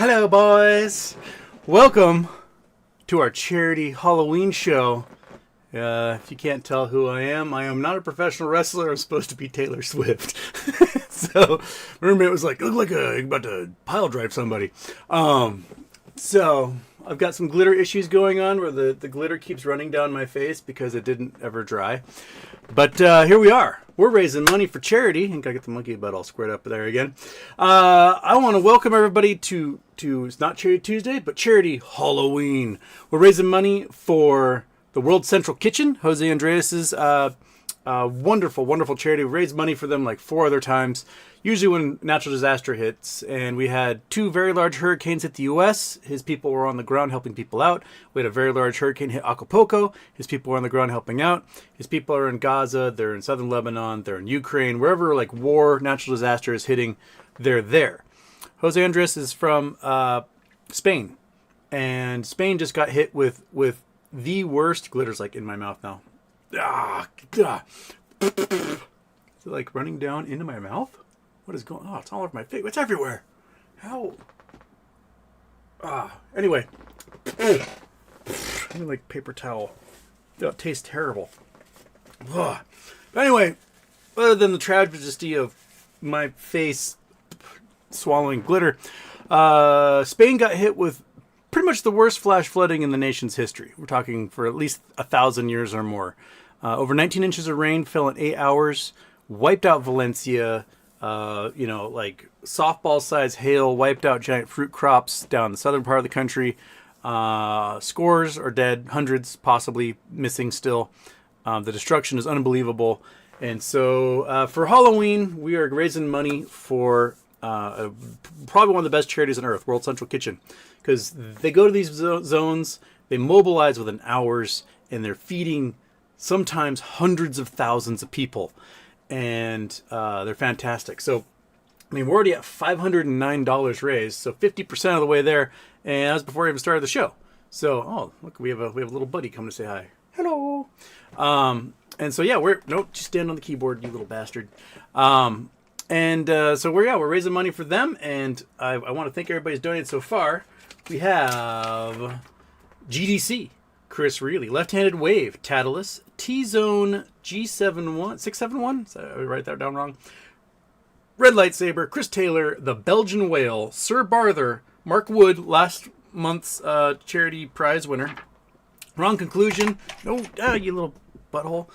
Hello, boys. Welcome to our charity Halloween show. If you can't tell who I am not a professional wrestler. I'm supposed to be Taylor Swift. So, my roommate was like, "Look like you're about to pile drive somebody." So I've got some glitter issues going on where the glitter keeps running down my face because it didn't ever dry. But here we are. We're raising money for charity. I think I get the monkey butt all squared up there again. I want to welcome everybody to it's not Charity Tuesday, but Charity Halloween. We're raising money for the World Central Kitchen, Jose Andreas's wonderful, wonderful charity. We raised money for them like 4 other times, usually when natural disaster hits. And we had 2 very large hurricanes hit the U.S. His people were on the ground helping people out. We had a very large hurricane hit Acapulco. His people were on the ground helping out. His people are in Gaza. They're in southern Lebanon. They're in Ukraine. Wherever like war, natural disaster is hitting, they're there. Jose Andres is from Spain. And Spain just got hit with the worst. Glitter's like in my mouth now. Is it like running down into my mouth? What is going on? Oh, it's all over my face. It's everywhere. How? Anyway. I need like paper towel. That tastes terrible. But anyway, other than the tragedy of my face swallowing glitter, Spain got hit with pretty much the worst flash flooding in the nation's history. We're talking for at least 1,000 years or more. Over 19 inches of rain fell in 8 hours, wiped out Valencia. Like softball-sized hail wiped out giant fruit crops down the southern part of the country. Scores are dead, hundreds possibly missing still. The destruction is unbelievable. And so for Halloween, we are raising money for probably one of the best charities on earth, World Central Kitchen. Because they go to these zones, they mobilize within hours, and they're feeding sometimes hundreds of thousands of people. And they're fantastic. So, I mean, we're already at $509 raised, so 50% of the way there, and that was before I even started the show. So, oh, look, we have a little buddy coming to say hi. Hello. And so, yeah, just stand on the keyboard, you little bastard. So we're raising money for them, and I want to thank everybody who's donated so far. We have GDC, Chris Reilly, Left-Handed Wave, Tadalus, T-Zone, G671, did I write that down wrong? Red Lightsaber, Chris Taylor, The Belgian Whale, Sir Barther, Mark Wood, last month's charity prize winner. Wrong conclusion. No, you little butthole.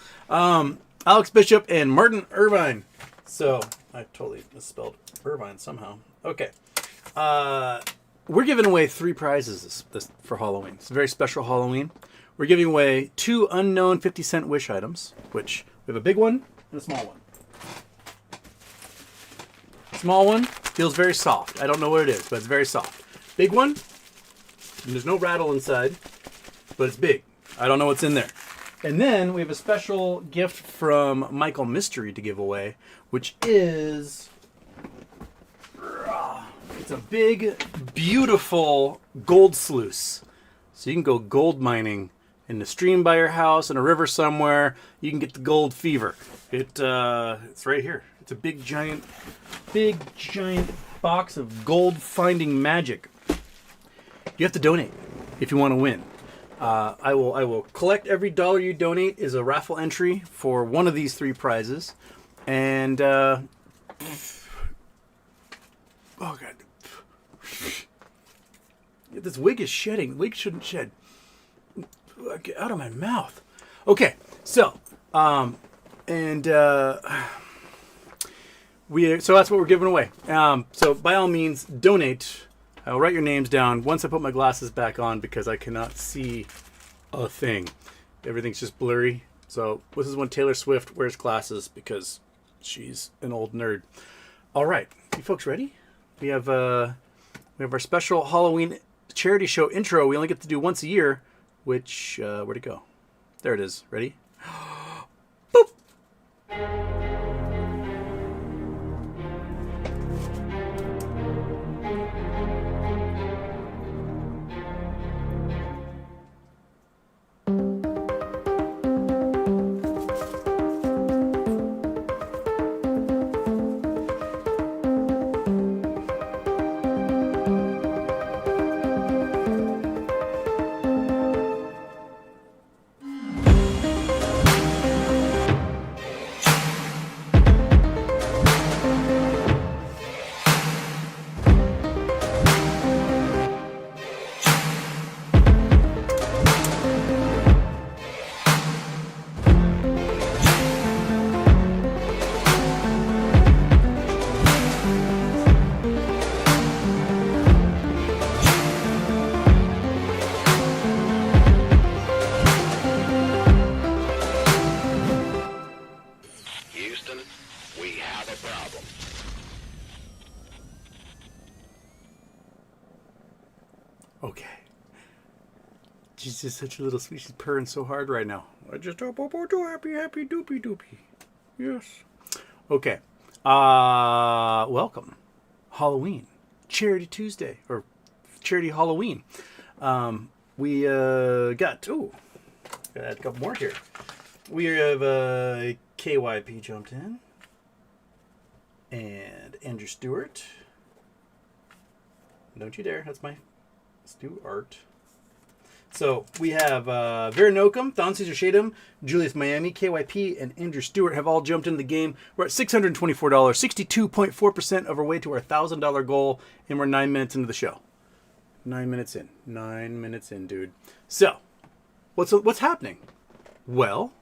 Alex Bishop and Martin Irvine. So, I totally misspelled Irvine somehow. Okay. We're giving away 3 prizes this for Halloween. It's a very special Halloween. We're giving away 2 unknown 50-cent wish items, which we have a big one and a small one. Small one feels very soft. I don't know what it is, but it's very soft. Big one, and there's no rattle inside, but it's big. I don't know what's in there. And then we have a special gift from Michael Mystery to give away, which is... It's a big, beautiful gold sluice. So you can go gold mining in the stream by your house, in a river somewhere. You can get the gold fever. It's right here. It's a big giant box of gold finding magic. You have to donate if you want to win. I will collect every dollar you donate is a raffle entry for one of these 3 prizes. And oh god. This wig is shedding. The wig shouldn't shed. Get out of my mouth. Okay, so so that's what we're giving away. So by all means, donate. I will write your names down once I put my glasses back on because I cannot see a thing. Everything's just blurry. So this is when Taylor Swift wears glasses because she's an old nerd. All right, you folks ready? We have our special Halloween charity show intro. We only get to do once a year, which where'd it go? There it is. Ready? Boop. Okay. She's just such a little sweet. She's purring so hard right now. I just hope too happy, happy, doopy, doopy. Yes. Okay. Welcome. Halloween. Charity Tuesday. Or Charity Halloween. We got a couple more here. We have KYP jumped in. And Andrew Stewart. Don't you dare. That's my Stewart. So we have Vera Nocum, Thon Caesar Shadem, Julius Miami, KYP, and Andrew Stewart have all jumped into the game. We're at $624, 62.4% of our way to our $1,000 goal, and we're 9 minutes into the show. 9 minutes in. 9 minutes in, dude. So, what's happening? Well,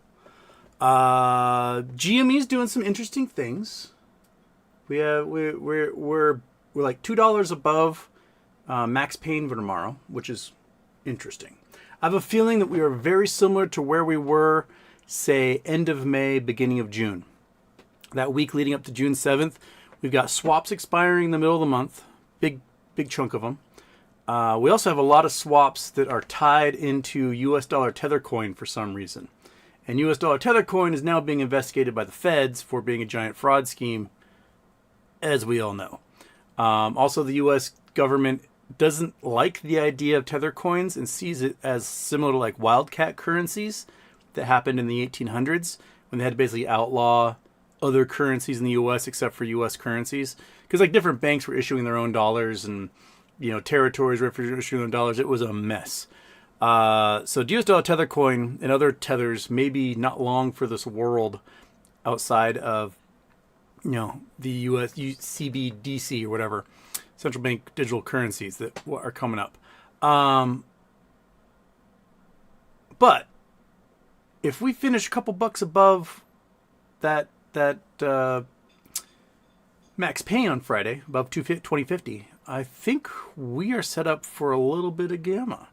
GME's doing some interesting things. We're like $2 above Max Payne for tomorrow, which is interesting. I have a feeling that we are very similar to where we were, say, end of May, beginning of June. That week leading up to June 7th, we've got swaps expiring in the middle of the month, big chunk of them. We also have a lot of swaps that are tied into US dollar tether coin for some reason. And US dollar tether coin is now being investigated by the feds for being a giant fraud scheme, as we all know. Also, the US government doesn't like the idea of tether coins and sees it as similar to like wildcat currencies that happened in the 1800s when they had to basically outlaw other currencies in the US except for US currencies. Because like different banks were issuing their own dollars and, you know, territories were issuing their own dollars. It was a mess. So US dollar tether coin and other tethers may be not long for this world outside of, you know, the US CBDC or whatever. Central bank digital currencies that are coming up. But if we finish a couple bucks above that Max Payne on Friday, above 2050, I think we are set up for a little bit of gamma.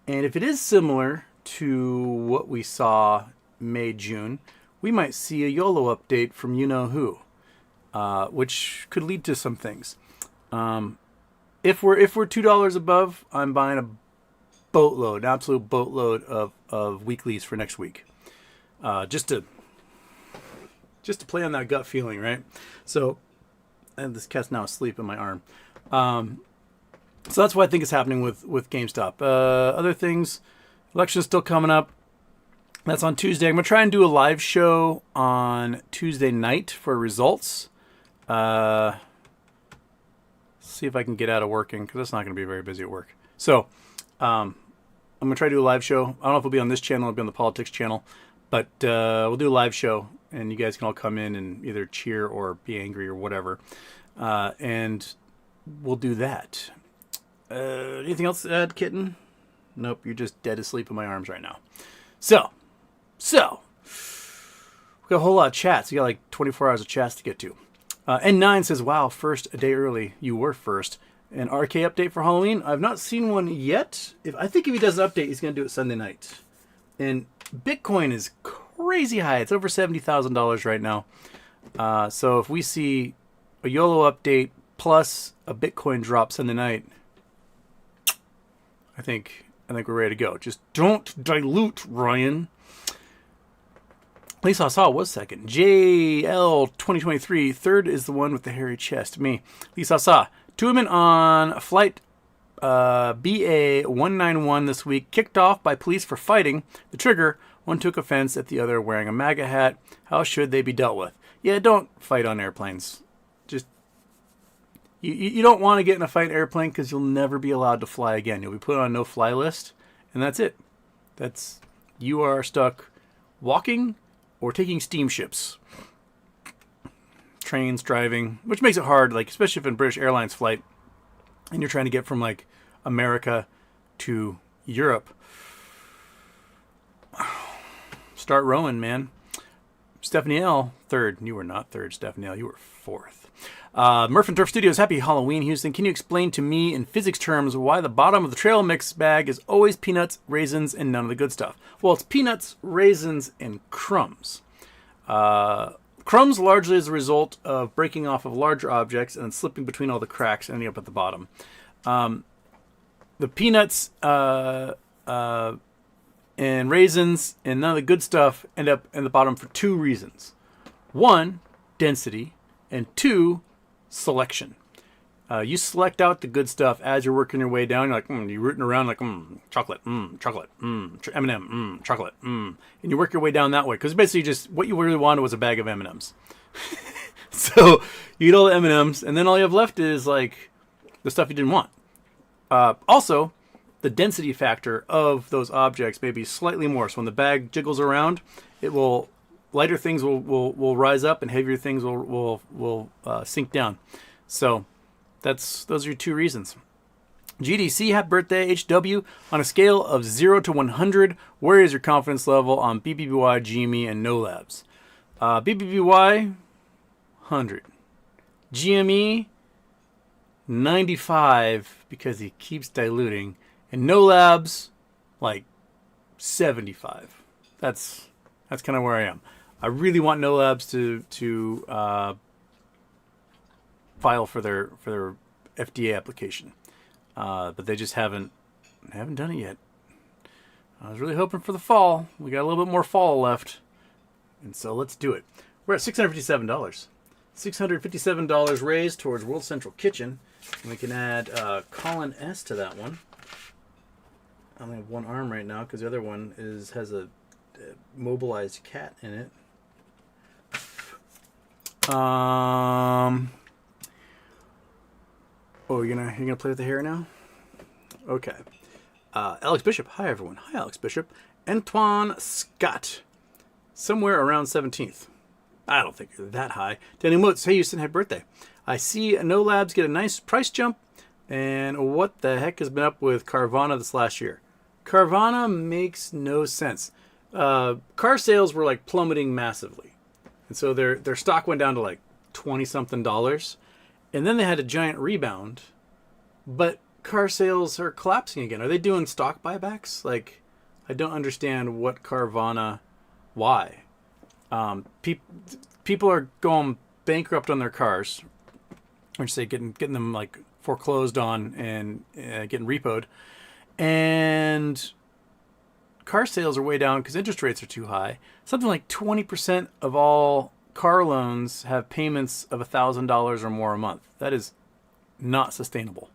And if it is similar to what we saw May, June, we might see a YOLO update from you-know-who, which could lead to some things. If we're $2 above, I'm buying a boatload, an absolute boatload of weeklies for next week, just to play on that gut feeling, right? So, and this cat's now asleep in my arm. So that's what I think is happening with GameStop. Other things, election is still coming up. That's on Tuesday. I'm gonna try and do a live show on Tuesday night for results. See if I can get out of working because it's not going to be very busy at work. So I'm going to try to do a live show. I don't know if it'll be on this channel or be on the politics channel, but we'll do a live show and you guys can all come in and either cheer or be angry or whatever. And we'll do that. Anything else to add, kitten? Nope, you're just dead asleep in my arms right now. So we got a whole lot of chats. You got like 24 hours of chats to get to. N9 says, wow, first a day early. You were first. An RK update for Halloween? I've not seen one yet. I think if he does an update, he's going to do it Sunday night. And Bitcoin is crazy high. It's over $70,000 right now. So if we see a YOLO update plus a Bitcoin drop Sunday night, I think we're ready to go. Just don't dilute, Ryan. Lisa Saw was second. JL 2023. Third is the one with the hairy chest. Me. Lisa Saw. Two women on flight BA 191 this week. Kicked off by police for fighting the trigger. One took offense at the other wearing a MAGA hat. How should they be dealt with? Yeah, don't fight on airplanes. Just you don't want to get in a fight airplane because you'll never be allowed to fly again. You'll be put on a no-fly list, and that's it. You are stuck walking or taking steamships, trains, driving, which makes it hard, like especially if in British Airlines flight and you're trying to get from like America to Europe. Start rowing, man. Stephanie L, third. You were not third, Stephanie L. You were fourth. Murph and Turf Studios, happy Halloween, Houston. Can you explain to me in physics terms why the bottom of the trail mix bag is always peanuts, raisins, and none of the good stuff? Well, it's peanuts, raisins, and crumbs. Crumbs largely is a result of breaking off of larger objects and then slipping between all the cracks and ending up at the bottom. the peanuts and raisins and none of the good stuff end up in the bottom for two reasons. One, density, and two, selection. You select out the good stuff as you're working your way down. You're like, you're rooting around like, chocolate, chocolate, M&M, chocolate, and you work your way down that way because basically just what you really wanted was a bag of M&Ms. So you eat all the M&Ms, and then all you have left is like the stuff you didn't want. Also, the density factor of those objects may be slightly more. So when the bag jiggles around, it will lighter things will rise up and heavier things will sink down. So those are your two reasons. GDC, happy birthday. HW, on a scale of 0 to 100, where is your confidence level on BBBY, GME, and No Labs? BBBY, 100. GME, 95, because he keeps diluting. And No Labs, like 75. That's kind of where I am. I really want No Labs to file for their FDA application, but they just haven't done it yet. I was really hoping for the fall. We got a little bit more fall left, and so let's do it. We're at $657. $657 raised towards World Central Kitchen, and we can add Colin S to that one. I only have one arm right now because the other one has a mobilized cat in it. Oh, you're gonna play with the hair now? Okay. Alex Bishop. Hi, everyone. Hi, Alex Bishop. Antoine Scott. Somewhere around 17th. I don't think you're that high. Danny Mutz. Hey, Houston, happy birthday. I see No Labs get a nice price jump. And what the heck has been up with Carvana this last year? Carvana makes no sense. Car sales were like plummeting massively. And so their stock went down to like $20-something. And then they had a giant rebound, but car sales are collapsing again. Are they doing stock buybacks? Like, I don't understand what Carvana, why. People are going bankrupt on their cars, or say getting them like foreclosed on and getting repoed, and car sales are way down because interest rates are too high. Something like 20% of all car loans have payments of $1,000 or more a month. That is not sustainable.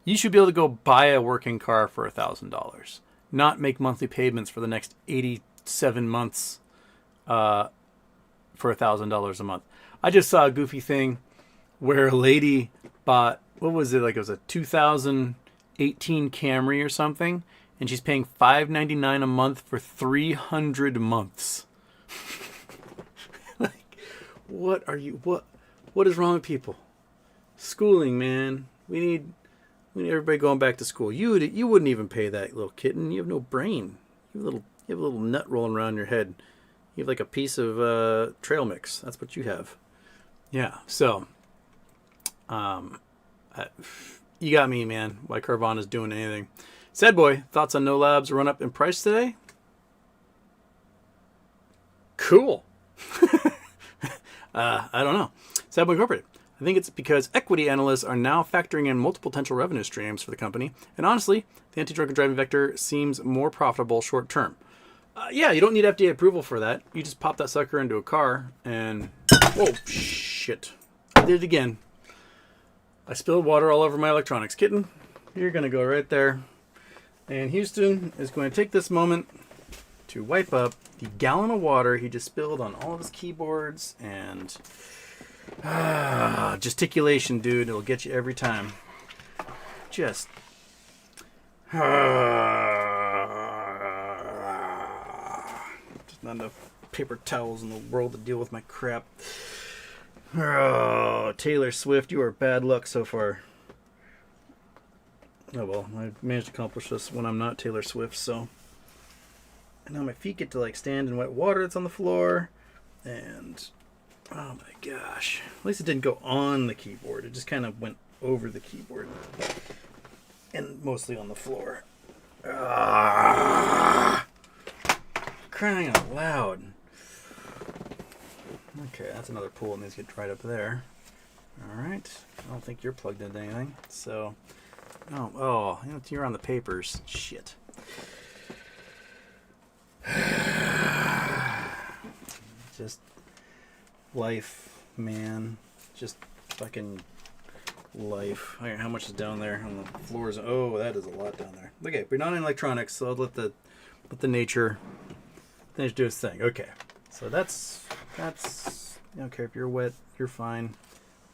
You should be able to go buy a working car for $1,000, not make monthly payments for the next 87 months for $1,000 a month. I just saw a goofy thing where a lady bought, what was it, like it was a 2018 Camry or something, and she's paying $599 a month for 300 months. What is wrong with people? Schooling, man. We need everybody going back to school. You wouldn't even pay that little kitten. You have no brain. You have a little nut rolling around your head. You have like a piece of trail mix. That's what you have. Yeah. So, you got me, man. Why Carvana's doing anything? Sad boy, thoughts on No Labs run up in price today? Cool. I don't know. Sad boy Incorporated. I think it's because equity analysts are now factoring in multiple potential revenue streams for the company. And honestly, the anti-drug and driving vector seems more profitable short term. Yeah, you don't need FDA approval for that. You just pop that sucker into a car and... Whoa, shit. I did it again. I spilled water all over my electronics. Kitten, you're going to go right there. And Houston is going to take this moment to wipe up the gallon of water he just spilled on all of his keyboards and gesticulation, dude. It'll get you every time. Just not enough paper towels in the world to deal with my crap. Oh, Taylor Swift, you are bad luck so far. Oh well, I managed to accomplish this when I'm not Taylor Swift, so. And now my feet get to like stand in wet water that's on the floor. And, oh my gosh. At least it didn't go on the keyboard. It just kind of went over the keyboard. And mostly on the floor. Crying out loud. Okay, that's another pool that needs to get dried up there. Alright. I don't think you're plugged into anything. So, Oh, you're on the papers. Shit. Just life, man. Just fucking life. How much is down there on the floors? Oh, that is a lot down there. Okay, we're not in electronics, so I'll let the nature do its thing. Okay, so that's. I don't care if you're wet. You're fine.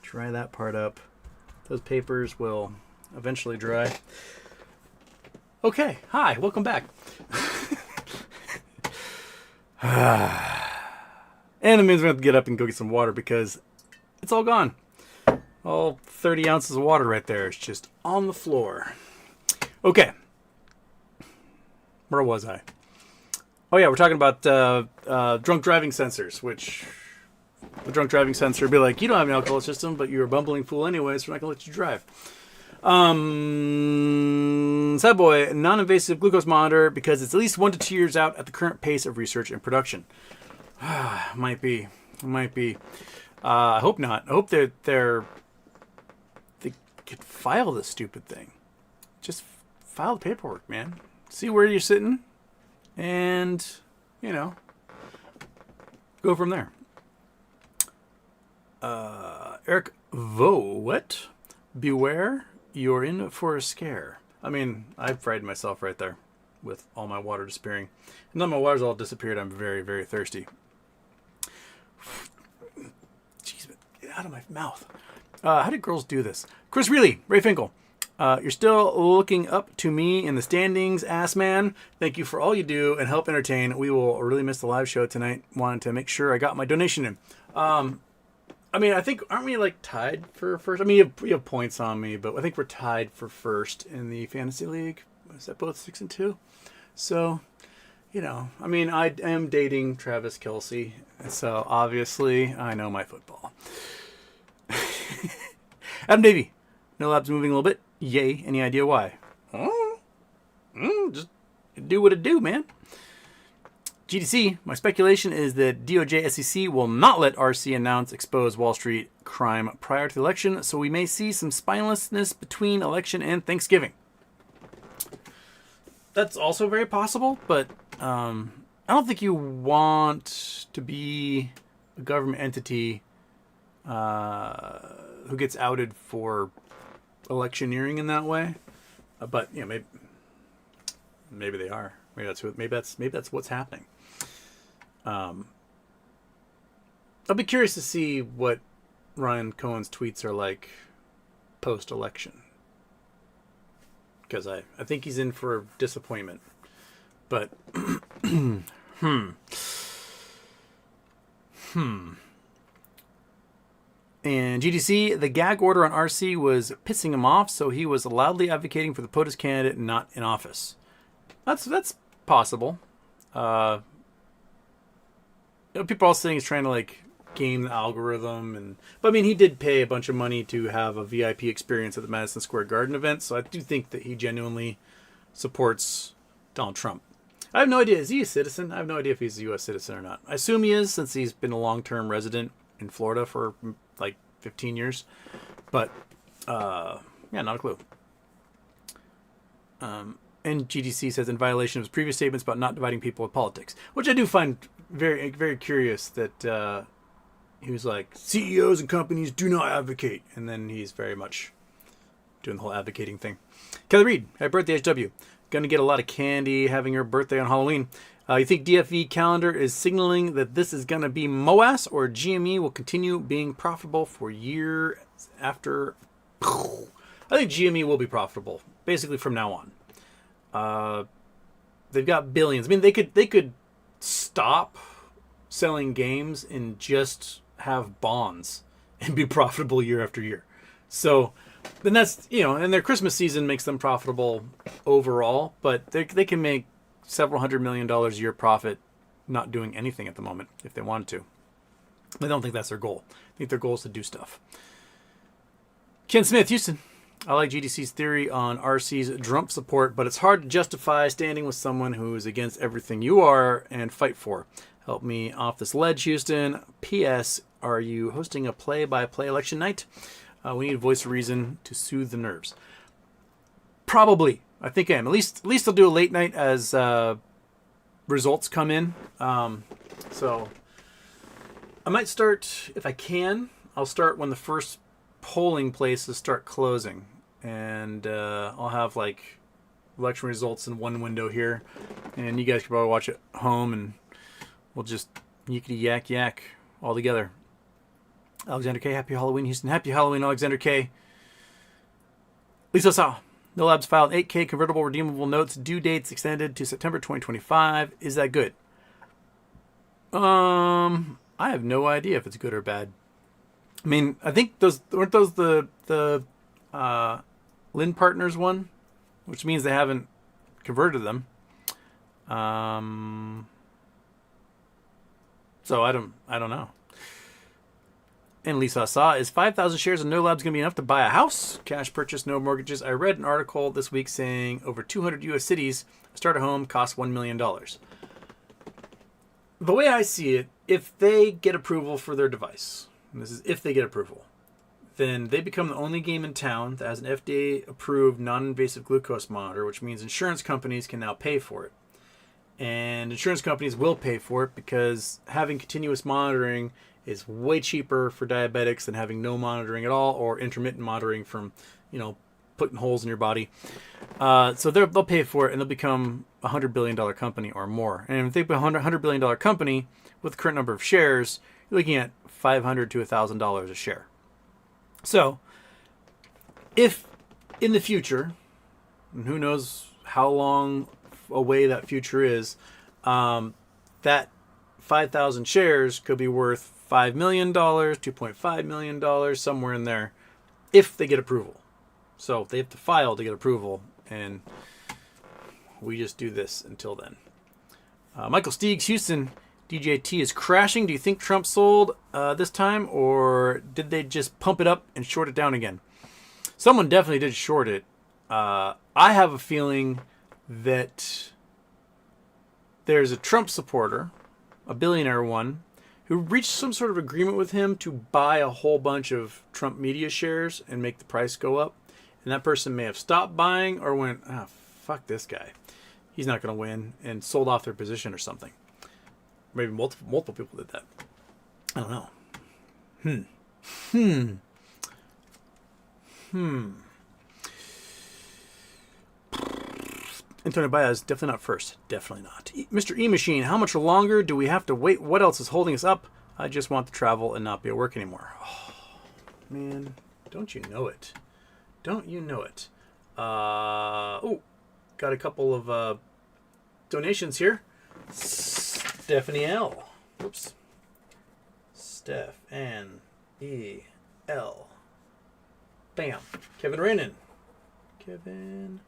Dry that part up. Those papers will eventually dry. Okay, hi, welcome back. And it means we have to get up and go get some water because it's all gone. All 30 ounces of water right there is just on the floor. Okay. Where was I? Oh, yeah, we're talking about drunk driving sensors, which the drunk driving sensor would be like, you don't have an alcohol system, but you're a bumbling fool anyway, so we're not going to let you drive. Sad boy, non-invasive glucose monitor because it's at least 1 to 2 years out at the current pace of research and production. Might be. I hope not. I hope they could file this stupid thing. Just file the paperwork, man. See where you're sitting, and go from there. Eric Voet, beware, you're in for a scare. I mean, I've fried myself right there with all my water disappearing. None of my water's all disappeared. I'm very, very thirsty. Jeez, get out of my mouth. How did girls do this? Chris Reilly, Ray Finkel. You're still looking up to me in the standings, ass man. Thank you for all you do and help entertain. We will really miss the live show tonight. Wanted to make sure I got my donation in. I mean, I think, aren't we like tied for first? I mean, you have points on me, but I think we're tied for first in the fantasy league. Is that both 6 and 2? So, I mean, I am dating Travis Kelce, so obviously I know my football. Adam Davey, No Lab's moving a little bit. Yay. Any idea why? Just do what it do, man. GDC, my speculation is that DOJ SEC will not let RC announce expose Wall Street crime prior to the election, so we may see some spinelessness between election and Thanksgiving. That's also very possible, but I don't think you want to be a government entity who gets outed for electioneering in that way. But maybe they are. Maybe that's what's happening. I'll be curious to see what Ryan Cohen's tweets are like post-election, because I think he's in for disappointment. But And GDC, the gag order on RC was pissing him off, so he was loudly advocating for the POTUS candidate not in office. That's possible. People are also saying he's trying to game the algorithm, but I mean, he did pay a bunch of money to have a VIP experience at the Madison Square Garden event, so I do think that he genuinely supports Donald Trump. I have no idea. Is he a citizen? I have no idea if he's a U.S. citizen or not. I assume he is, since he's been a long-term resident in Florida for 15 years. But, not a clue. And GDC says, in violation of his previous statements about not dividing people with politics, which I do find very, very curious that he was like, CEOs and companies do not advocate. And then he's very much doing the whole advocating thing. Kelly Reed, happy birthday, HW. Going to get a lot of candy having your birthday on Halloween. You think DFE calendar is signaling that this is going to be MOAS, or GME will continue being profitable for year after? I think GME will be profitable basically from now on. They've got billions. I mean, they could stop selling games and just have bonds and be profitable year after year. So then that's, and their Christmas season makes them profitable overall, but they can make several $100 million a year profit not doing anything at the moment if they wanted to. I don't think that's their goal. I think their goal is to do stuff. Ken Smith, Houston. I like GDC's theory on RC's Trump support, but it's hard to justify standing with someone who is against everything you are and fight for. Help me off this ledge, Houston. P.S. Are you hosting a play-by-play election night? We need a voice of reason to soothe the nerves. Probably. I think I am. At least I'll do a late night as results come in. So I might start, if I can, I'll start when the first polling places start closing. And I'll have like election results in one window here. And you guys can probably watch it home and we'll just yickety yak yak all together. Alexander K. Happy Halloween, Houston. Happy Halloween, Alexander K. Lisa Saw. No Labs filed 8K convertible redeemable notes. Due dates extended to September 2025. Is that good? I have no idea if it's good or bad. I mean, I think weren't those the Lynn Partners one, which means they haven't converted them. So I don't know. And Lisa Saw, is 5,000 shares of No Labs going to be enough to buy a house? Cash purchase, no mortgages. I read an article this week saying over 200 U.S. cities, start a home costs $1 million. The way I see it, if they get approval for their device, and this is if they get approval, then they become the only game in town that has an FDA-approved non-invasive glucose monitor, which means insurance companies can now pay for it. And insurance companies will pay for it because having continuous monitoring is way cheaper for diabetics than having no monitoring at all, or intermittent monitoring from, putting holes in your body. So they'll pay for it, and they'll become a $100 billion company or more. And if they become a $100 billion company with the current number of shares, you're looking at $500 to $1,000 a share. So if in the future, and who knows how long away that future is, that 5,000 shares could be worth $5 million, $2.5 million, somewhere in there, if they get approval. So they have to file to get approval, and we just do this until then. Michael Steegs, Houston, DJT is crashing. Do you think Trump sold this time, or did they just pump it up and short it down again? Someone definitely did short it. I have a feeling that there's a Trump supporter, a billionaire one, who reached some sort of agreement with him to buy a whole bunch of Trump media shares and make the price go up. And that person may have stopped buying or went, fuck this guy. He's not going to win, and sold off their position or something. Maybe multiple people did that. I don't know. Antonio Baez, definitely not first. Definitely not. Mr. E-Machine, how much longer do we have to wait? What else is holding us up? I just want to travel and not be at work anymore. Oh, man, don't you know it? Don't you know it? Got a couple of donations here. Stephanie L. Oops. Steph N E L. Bam. Kevin Renan. Kevin.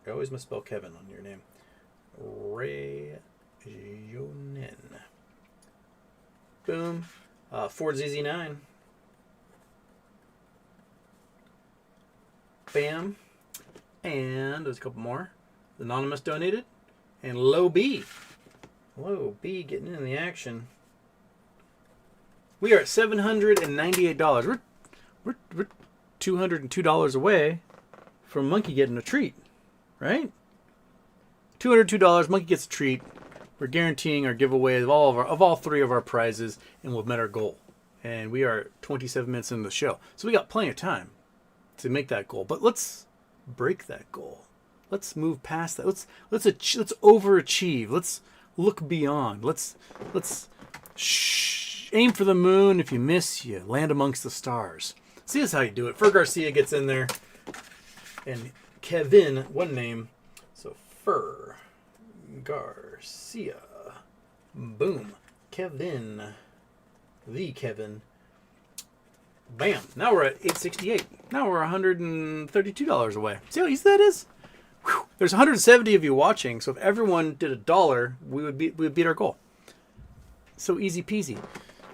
I always misspell Kevin on your name. Rayonin. Boom. Ford ZZ9. Bam. And there's a couple more. Anonymous donated. And Low B. Low B getting in the action. We are at $798. We're $202 away from Monkey getting a treat. Right? $202, Monkey gets a treat. We're guaranteeing our giveaway of all three of our prizes, and we've met our goal. And we are 27 minutes into the show. So we got plenty of time to make that goal. But let's break that goal. Let's move past that. Let's overachieve. Let's look beyond. Let's aim for the moon. If you miss, you land amongst the stars. See, this is how you do it. Fer Garcia gets in there. And Kevin, one name. So Fer Garcia. Boom. Kevin. The Kevin. Bam. Now we're at $868. Now we're $132 away. See how easy that is? Whew. There's 170 of you watching, so if everyone did $1, we would beat our goal. So easy peasy.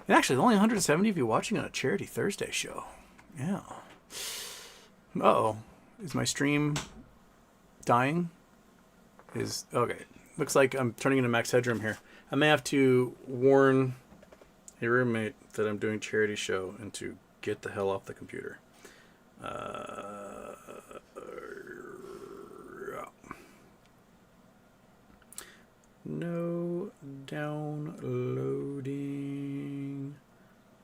And actually, only 170 of you watching on a Charity Thursday show. Yeah. Uh-oh. Is my stream dying? Okay. Looks like I'm turning into Max Headroom here. I may have to warn a roommate that I'm doing charity show and to get the hell off the computer. No downloading,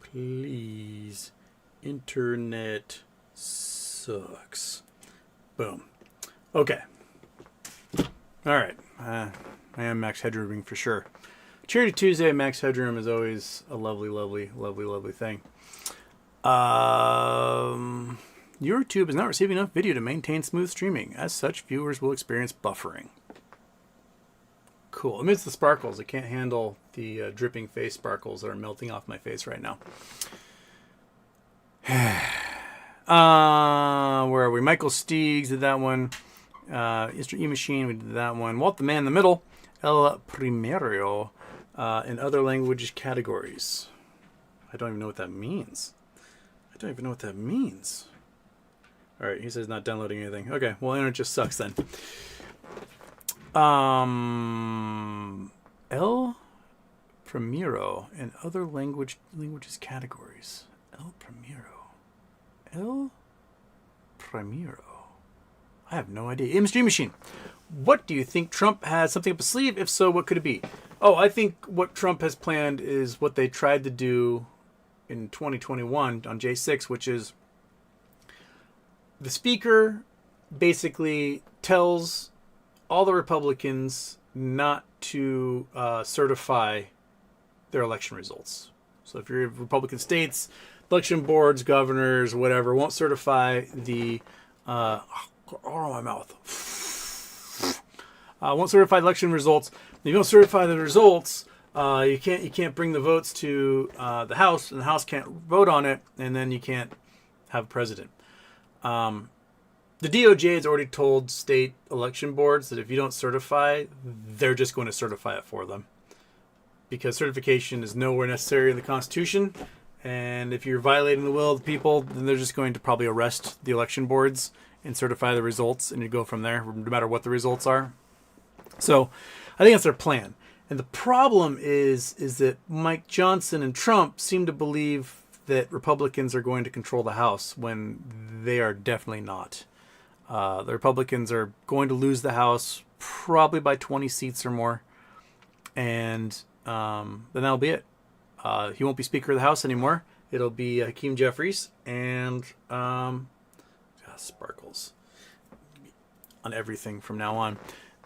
please. Internet sucks. Boom. Okay. All right. I am max headrooming for sure. Charity Tuesday max headroom is always a lovely, lovely, lovely, lovely thing. YouTube is not receiving enough video to maintain smooth streaming. As such, viewers will experience buffering. Cool. Amidst the sparkles, I can't handle the dripping face sparkles that are melting off my face right now. Where are we? Michael Steegs did that one. Mr. E-Machine, we did that one. Walt the Man in the Middle. El Primero. In other language categories. I don't even know what that means. Alright, he says not downloading anything. Okay, well, internet just sucks then. El Primero in other languages categories. El Primero. I have no idea. Stream Machine. What do you think? Trump has something up his sleeve? If so, what could it be? Oh, I think what Trump has planned is what they tried to do in 2021 on J6, which is the speaker basically tells all the Republicans not to certify their election results. So if you're in Republican states, election boards, governors, whatever, won't certify the my mouth. Won't certify election results. If you don't certify the results, you can't bring the votes to the House, and the House can't vote on it, and then you can't have a president. The DOJ has already told state election boards that if you don't certify, they're just going to certify it for them. Because certification is nowhere necessary in the Constitution. And if you're violating the will of the people, then they're just going to probably arrest the election boards and certify the results. And you go from there, no matter what the results are. So I think that's their plan. And the problem is that Mike Johnson and Trump seem to believe that Republicans are going to control the House when they are definitely not. The Republicans are going to lose the House probably by 20 seats or more. And then that'll be it. He won't be Speaker of the House anymore. It'll be Hakeem Jeffries and sparkles on everything from now on.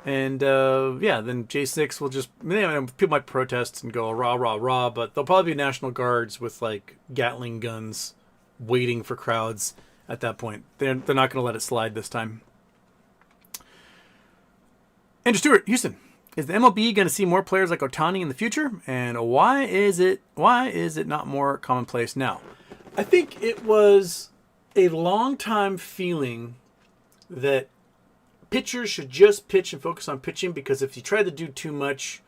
And then J6 will just, people might protest and go rah, rah, rah, but there'll probably be National Guards with like Gatling guns waiting for crowds at that point. They're not going to let it slide this time. Andrew Stewart, Houston. Is the MLB going to see more players like Ohtani in the future? And why is it not more commonplace now? I think it was a long time feeling that pitchers should just pitch and focus on pitching, because if you tried to do too much,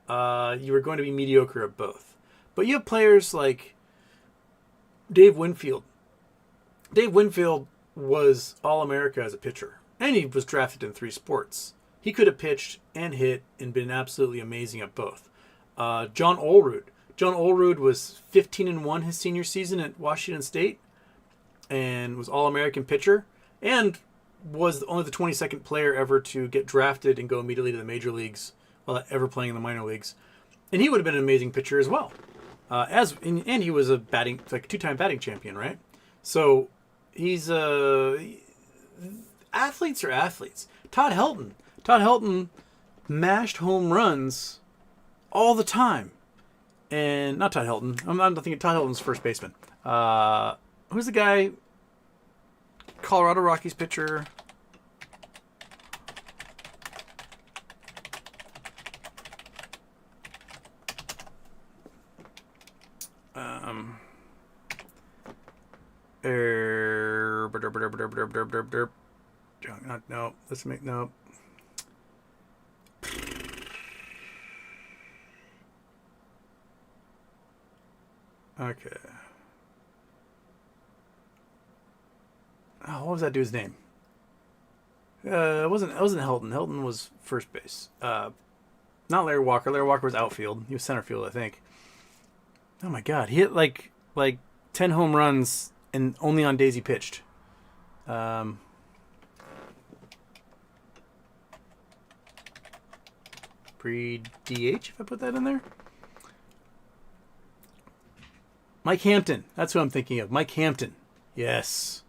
you were going to be mediocre at both. But you have players like Dave Winfield. Dave Winfield was All-America as a pitcher, and he was drafted in 3 sports. He could have pitched and hit and been absolutely amazing at both. John Olerud. John Olerud was 15-1 his senior season at Washington State and was All-American pitcher and was only the 22nd player ever to get drafted and go immediately to the major leagues while ever playing in the minor leagues. And he would have been an amazing pitcher as well. And he was a 2-time batting champion, right? So he's athletes are athletes. Todd Helton mashed home runs all the time. And not Todd Helton. I'm not thinking Todd Helton's first baseman. Who's the guy? Colorado Rockies pitcher. No. Let's make no. Okay. Oh, what was that dude's name? It wasn't Helton. Helton was first base. Not Larry Walker. Larry Walker was outfield. He was center field, I think. Oh my God, he hit like 10 home runs and only on days he pitched. Pre-DH, if I put that in there. Mike Hampton. That's who I'm thinking of. Mike Hampton. Yes.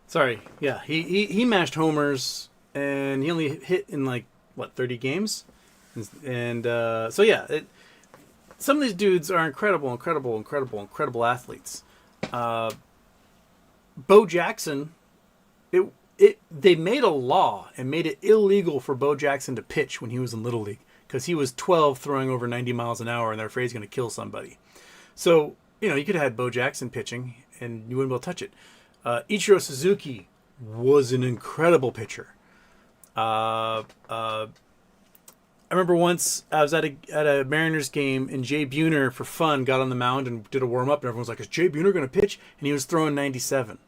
Sorry. Yeah, he mashed homers, and he only hit in, like, what, 30 games? And so, yeah, some of these dudes are incredible athletes. Bo Jackson, they made a law and made it illegal for Bo Jackson to pitch when he was in Little League because he was 12 throwing over 90 miles an hour and they're afraid he's going to kill somebody. So, you could have had Bo Jackson pitching and you wouldn't be able to touch it. Ichiro Suzuki was an incredible pitcher. I remember once I was at a Mariners game and Jay Buhner, for fun, got on the mound and did a warm-up and everyone was like, is Jay Buhner going to pitch? And he was throwing 97.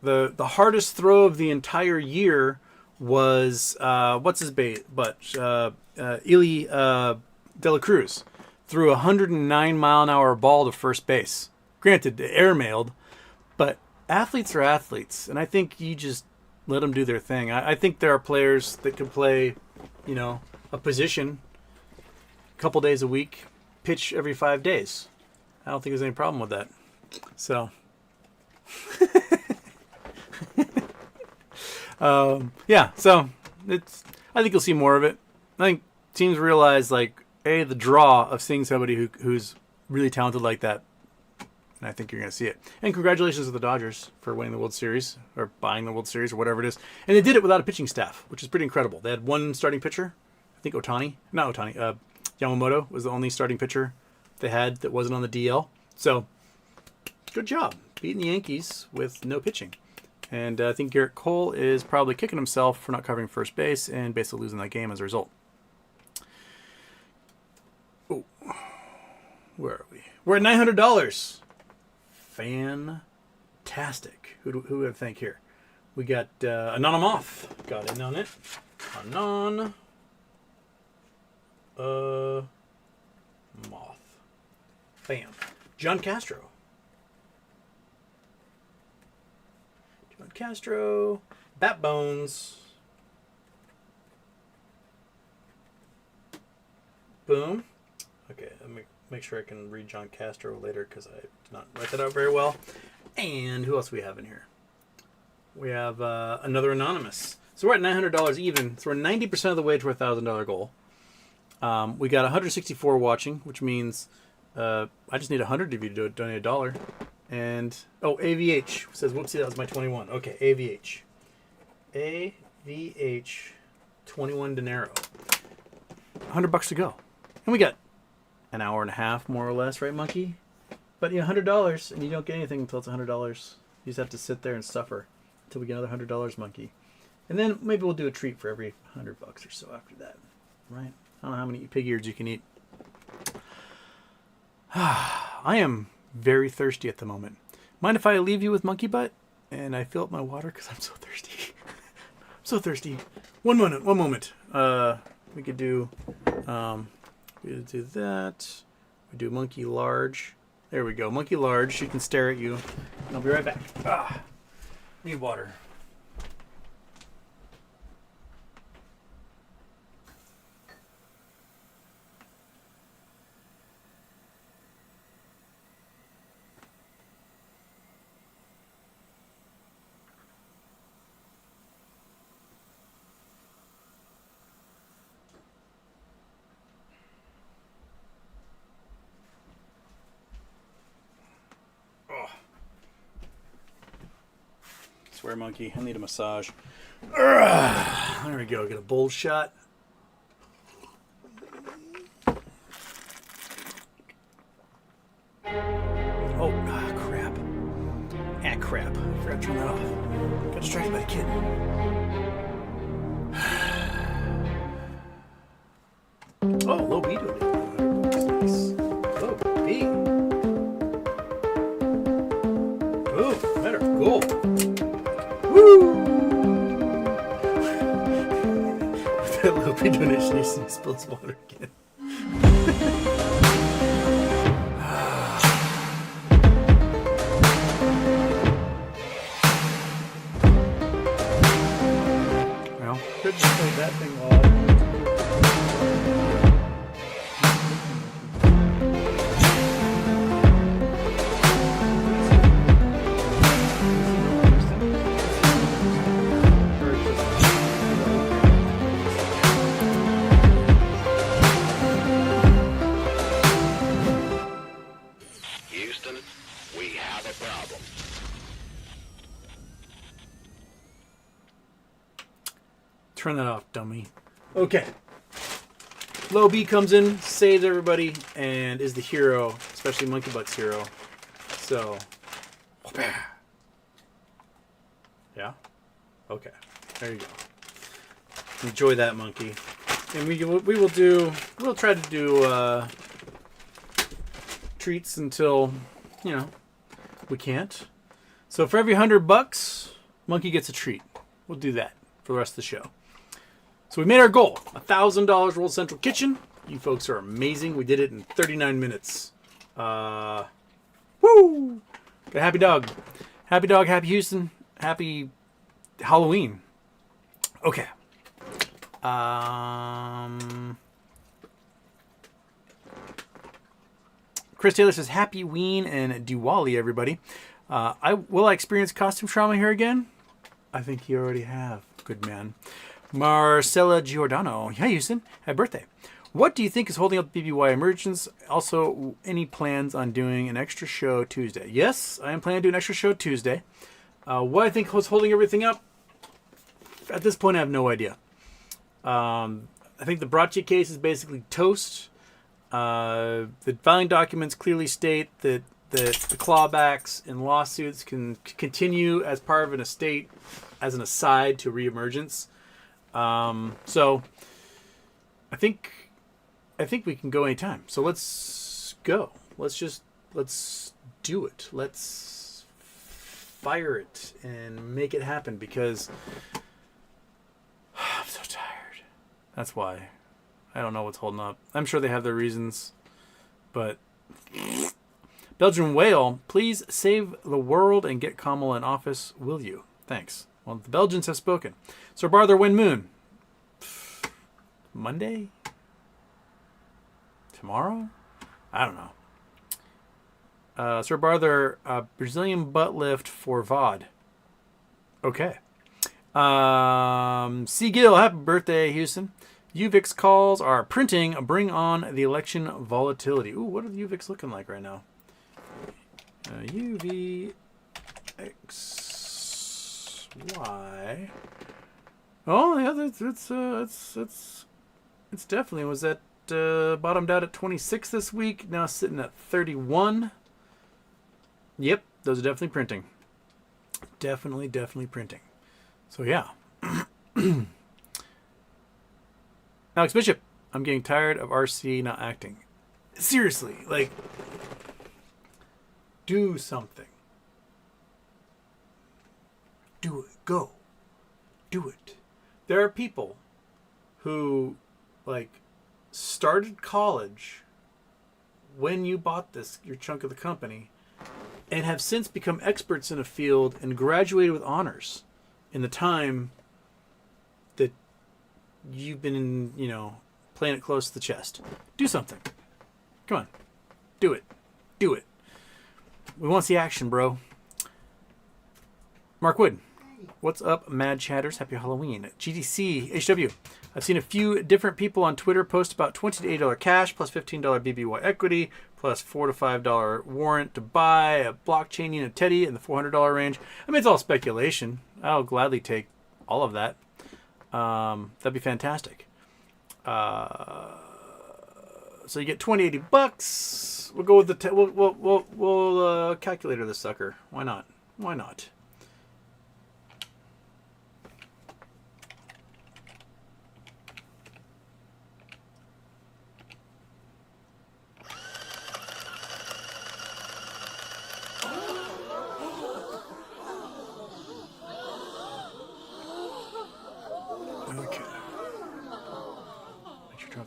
The hardest throw of the entire year was, what's his butt? Eli De La Cruz threw a 109-mile-an-hour ball to first base. Granted, air-mailed, but athletes are athletes, and I think you just let them do their thing. I think there are players that could play, a position a couple days a week, pitch every 5 days. I don't think there's any problem with that. So, yeah. So I think you'll see more of it. I think teams realize, like, the draw of seeing somebody who's really talented like that. And I think you're going to see it. And congratulations to the Dodgers for winning the World Series, or buying the World Series, or whatever it is. And they did it without a pitching staff, which is pretty incredible. They had one starting pitcher. I think Yamamoto was the only starting pitcher they had that wasn't on the DL. So, good job beating the Yankees with no pitching. And I think Garrett Cole is probably kicking himself for not covering first base and basically losing that game as a result. Oh, where are we? We're at $900. Fantastic. Who do we think here? We got Anonymoth. Got in on it. Moth. Bam. John Castro. Bat Bones. Boom. Okay, let me make sure I can read John Castro later because I did not write that out very well. And who else do we have in here? We have another Anonymous. So we're at $900 even. So we're 90% of the way to our $1,000 goal. We got 164 watching, which means I just need 100 of you to donate $1. And, AVH says, whoopsie, that was my 21. Okay, AVH. AVH, 21 dinero. $100 to go. And we got an hour and a half, more or less, right, Monkey? But, $100, and you don't get anything until it's $100. You just have to sit there and suffer until we get another $100, Monkey. And then maybe we'll do a treat for every $100 or so after that, right? I don't know how many pig ears you can eat. I am very thirsty at the moment. Mind if I leave you with Monkey Butt and I fill up my water because I'm so thirsty. I'm so thirsty. One moment. We could do that. We do Monkey Large. There we go. Monkey Large. She can stare at you. And I'll be right back. Need water. Swear monkey, I need a massage. There we go, get a bold shot. Oh, crap. Crap. I forgot to turn that off. Got distracted by the kid. Oh, low B doing it. Nice. Low B. Boom, better. Goal. Woo! That low B donation, you spilled some water again. Well, could just play that thing off. Turn that off, dummy. Okay. Low B comes in, saves everybody, and is the hero, especially Monkey Butt's hero. So, yeah? Okay. There you go. Enjoy that, monkey. And we'll try to do treats until, we can't. So for every $100, monkey gets a treat. We'll do that for the rest of the show. So we made our goal, $1,000 World Central Kitchen. You folks are amazing. We did it in 39 minutes. Woo! Got a happy dog. Happy dog, happy Houston, happy Halloween. Okay. Chris Taylor says, happy Ween and Diwali, everybody. Will I experience costume trauma here again? I think you already have. Good man. Marcella Giordano. Hey, Houston. Happy birthday. What do you think is holding up the BBY emergence? Also, any plans on doing an extra show Tuesday? Yes, I am planning to do an extra show Tuesday. What I think was holding everything up? At this point, I have no idea. I think the Bratje case is basically toast. The filing documents clearly state that the clawbacks and lawsuits can continue as part of an estate as an aside to reemergence. So I think we can go anytime. So let's go. Let's do it. Let's fire it and make it happen because I'm so tired. That's why. I don't know what's holding up. I'm sure they have their reasons, but Belgian whale, please save the world and get Kamala in office, will you? Thanks. Well, the Belgians have spoken. Sir Barther Win Moon. Monday? Tomorrow? I don't know. Sir Barther, Brazilian butt lift for VOD. Okay. C. Gill, happy birthday, Houston. UVIX calls are printing. Bring on the election volatility. Ooh, what are the UVIX looking like right now? UVXY. Oh, yeah, it's definitely was at bottomed out at 26 this week. Now sitting at 31. Yep, those are definitely printing. Definitely printing. So yeah. Alex Bishop, I'm getting tired of RC not acting. Seriously, like, do something. Do it. Go. Do it. There are people who, like, started college when you bought your chunk of the company and have since become experts in a field and graduated with honors in the time that you've been, playing it close to the chest. Do something. Come on. Do it. Do it. We want to see action, bro. Mark Wood. What's up, Mad Chatters? Happy Halloween. GDC HW. I've seen a few different people on Twitter post about $20 to $80 cash plus $15 BBY equity plus $4 to $5 warrant to buy a blockchain unit Teddy in the $400 range. I mean, it's all speculation. I'll gladly take all of that. That'd be fantastic. So you get $20-$80. We'll go with the we'll calculator this sucker. Why not? Why not?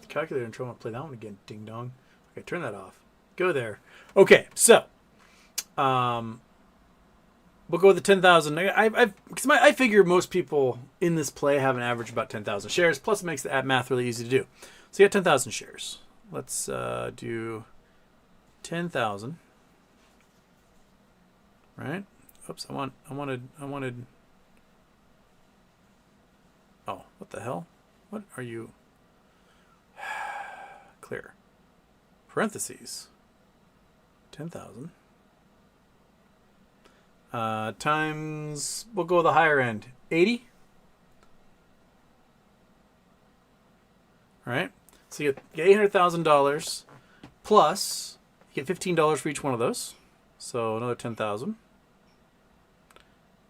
Calculator and try to play that one again. Ding dong. Okay, turn that off. Go there. Okay, so we'll go with the 10,000. I figure most people in this play have an average of about 10,000 shares. Plus, it makes the app math really easy to do. So you got 10,000 shares. Let's do 10,000. Right? Oops, I wanted. Oh, what the hell? What are you? Clear. Parentheses. 10,000. Times, we'll go with the higher end. 80. right? So you get $800,000 plus you get $15 for each one of those. So another 10,000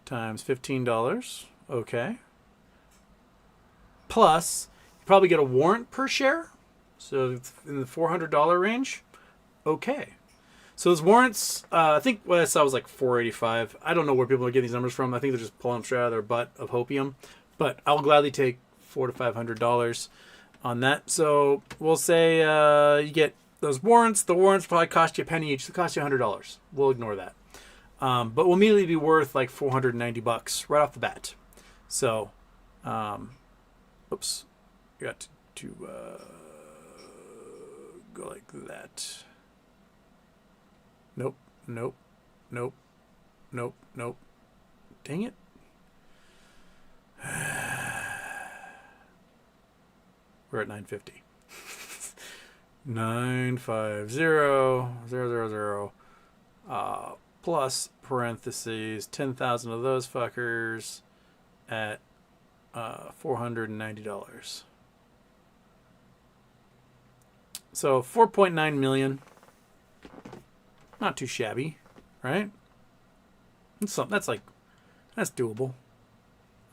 times $15. Okay. Plus, you probably get a warrant per share. So it's in the $400 range. Okay. So those warrants, I think what I saw was like $485. I don't know where people are getting these numbers from. I think they're just pulling them straight out of their butt of hopium. But I'll gladly take $400 to $500 on that. So we'll say you get those warrants. The warrants probably cost you a penny each. They cost you $100. We'll ignore that. But will immediately be worth like $490 right off the bat. So, oops, you got to go like that. Nope, nope, nope, nope, nope. Dang it. We're at 950. 950,000, plus parentheses 10,000 of those fuckers at $490. So 4.9 million. Not too shabby, right? That's doable.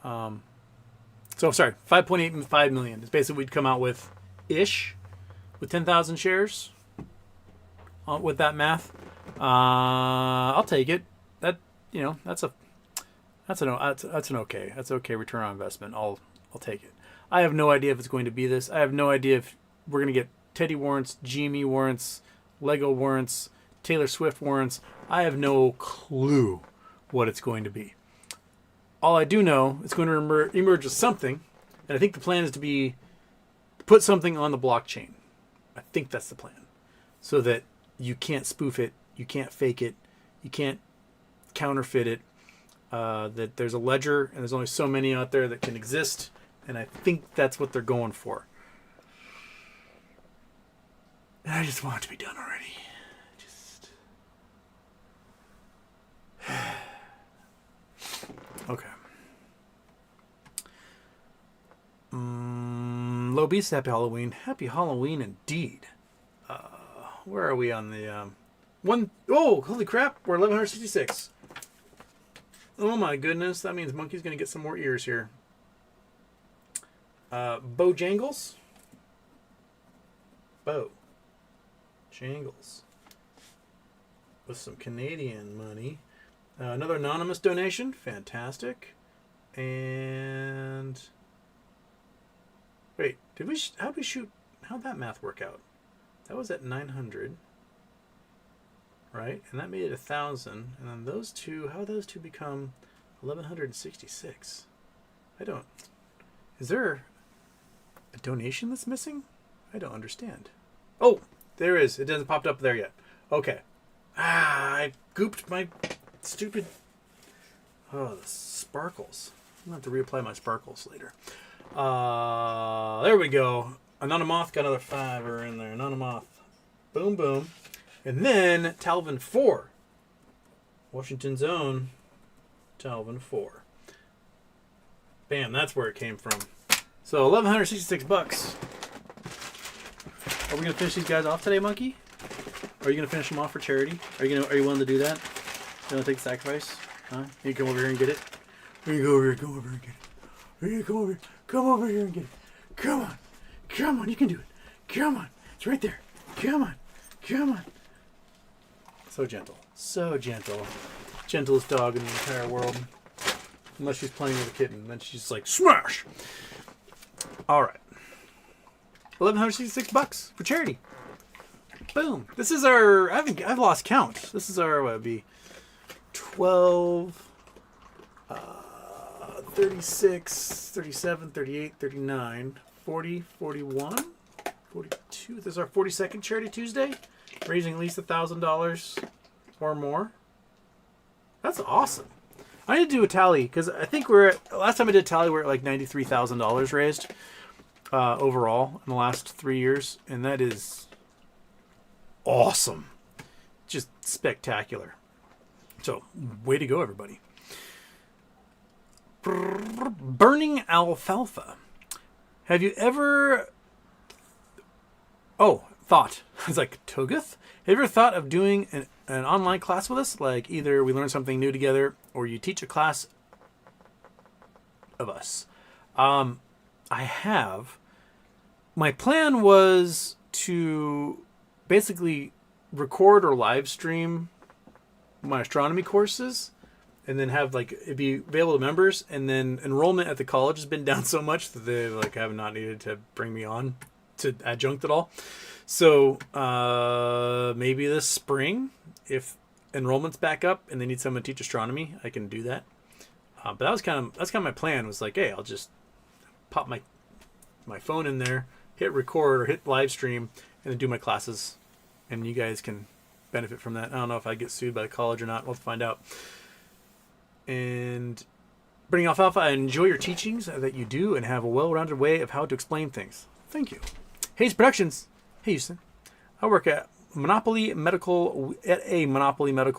So sorry, 5.85 million is basically what we'd come out with with 10,000 shares. With that math, I'll take it. That's an okay return on investment. I'll take it. I have no idea if it's going to be this. I have no idea if we're going to get Teddy warrants, GME warrants, Lego warrants, Taylor Swift warrants. I have no clue what it's going to be. All I do know, it's going to emerge as something, and I think the plan is to put something on the blockchain. I think that's the plan, so that you can't spoof it, you can't fake it, you can't counterfeit it. That there's a ledger, and there's only so many out there that can exist, and I think that's what they're going for. And I just want it to be done already. Okay. Low Beast, happy Halloween. Happy Halloween indeed. Where are we on the one? Oh, holy crap! We're 1166. Oh my goodness, that means Monkey's gonna get some more ears here. Bojangles. Bojangles. With some Canadian money. Another anonymous donation. Fantastic. And wait, how'd that math work out? That was at 900, right? And that made it 1,000. And then those two, how those two become 1,166? Is there a donation that's missing? I don't understand. Oh, there is. It hasn't popped up there yet. Okay. I gooped my stupid... Oh, the sparkles. I'm going to have to reapply my sparkles later. There we go. Anonymoth got another $5 in there. Anonymoth. Boom, boom. And then Talvin 4. Washington's own Talvin 4. Bam, that's where it came from. So $1,166. Are we going to finish these guys off today, Monkey? Are you going to finish them off for charity? Are you willing to do that? You want to take the sacrifice? Huh? You come over here and get it? You go over here, come over here and get it. You come over here. Come over here and get it. Come on. Come on, you can do it. Come on. It's right there. Come on. Come on. So gentle. So gentle. Gentlest dog in the entire world. Unless she's playing with a kitten. Then she's like, smash! Alright. $1,166 for charity. Boom. This is our... I've lost count. This is our, what would be 12... 36, 37, 38, 39, 40, 41, 42. This is our 42nd Charity Tuesday. Raising at least $1,000 or more. That's awesome. I need to do a tally because I think last time I did a tally, we're at like $93,000 raised overall in the last 3 years. And that is awesome. Just spectacular. So, way to go, everybody. Burning alfalfa. Have you ever Oh, thought. It's like, Toguth? Have you ever thought of doing an online class with us? Like either we learn something new together or you teach a class of us. I have. My plan was to basically record or live stream my astronomy courses and then have like it be available to members, and then enrollment at the college has been down so much that they like have not needed to bring me on to adjunct at all. So maybe this spring, if enrollment's back up and they need someone to teach astronomy, I can do that. But that's kind of my plan. Was like, hey, I'll just pop my phone in there, hit record or hit live stream, and then do my classes, and you guys can benefit from that. I don't know if I get sued by the college or not. We'll find out. And Bring Alfalfa, I enjoy your teachings that you do and have a well-rounded way of how to explain things. Thank you. Hayes Productions. Hey, Houston. I work at a Monopoly Medical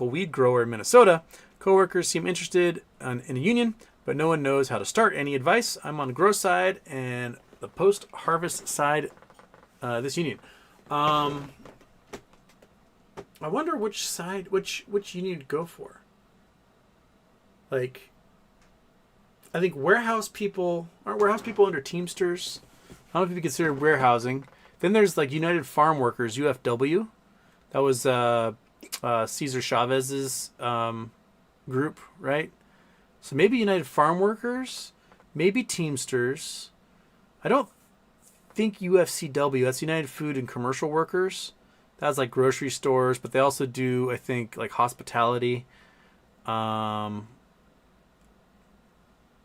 weed grower in Minnesota. Coworkers seem interested in a union, but no one knows how to start. Any advice? I'm on the grow side and the post-harvest side. This union. I wonder which union to go for. Like, I think warehouse people aren't warehouse people under Teamsters. I don't know if you consider warehousing. Then there's like United Farm Workers, UFW. That was Cesar Chavez's group, right? So maybe United Farm Workers, maybe Teamsters. I don't think UFCW. That's United Food and Commercial Workers. That's like grocery stores, but they also do, I think, like hospitality. I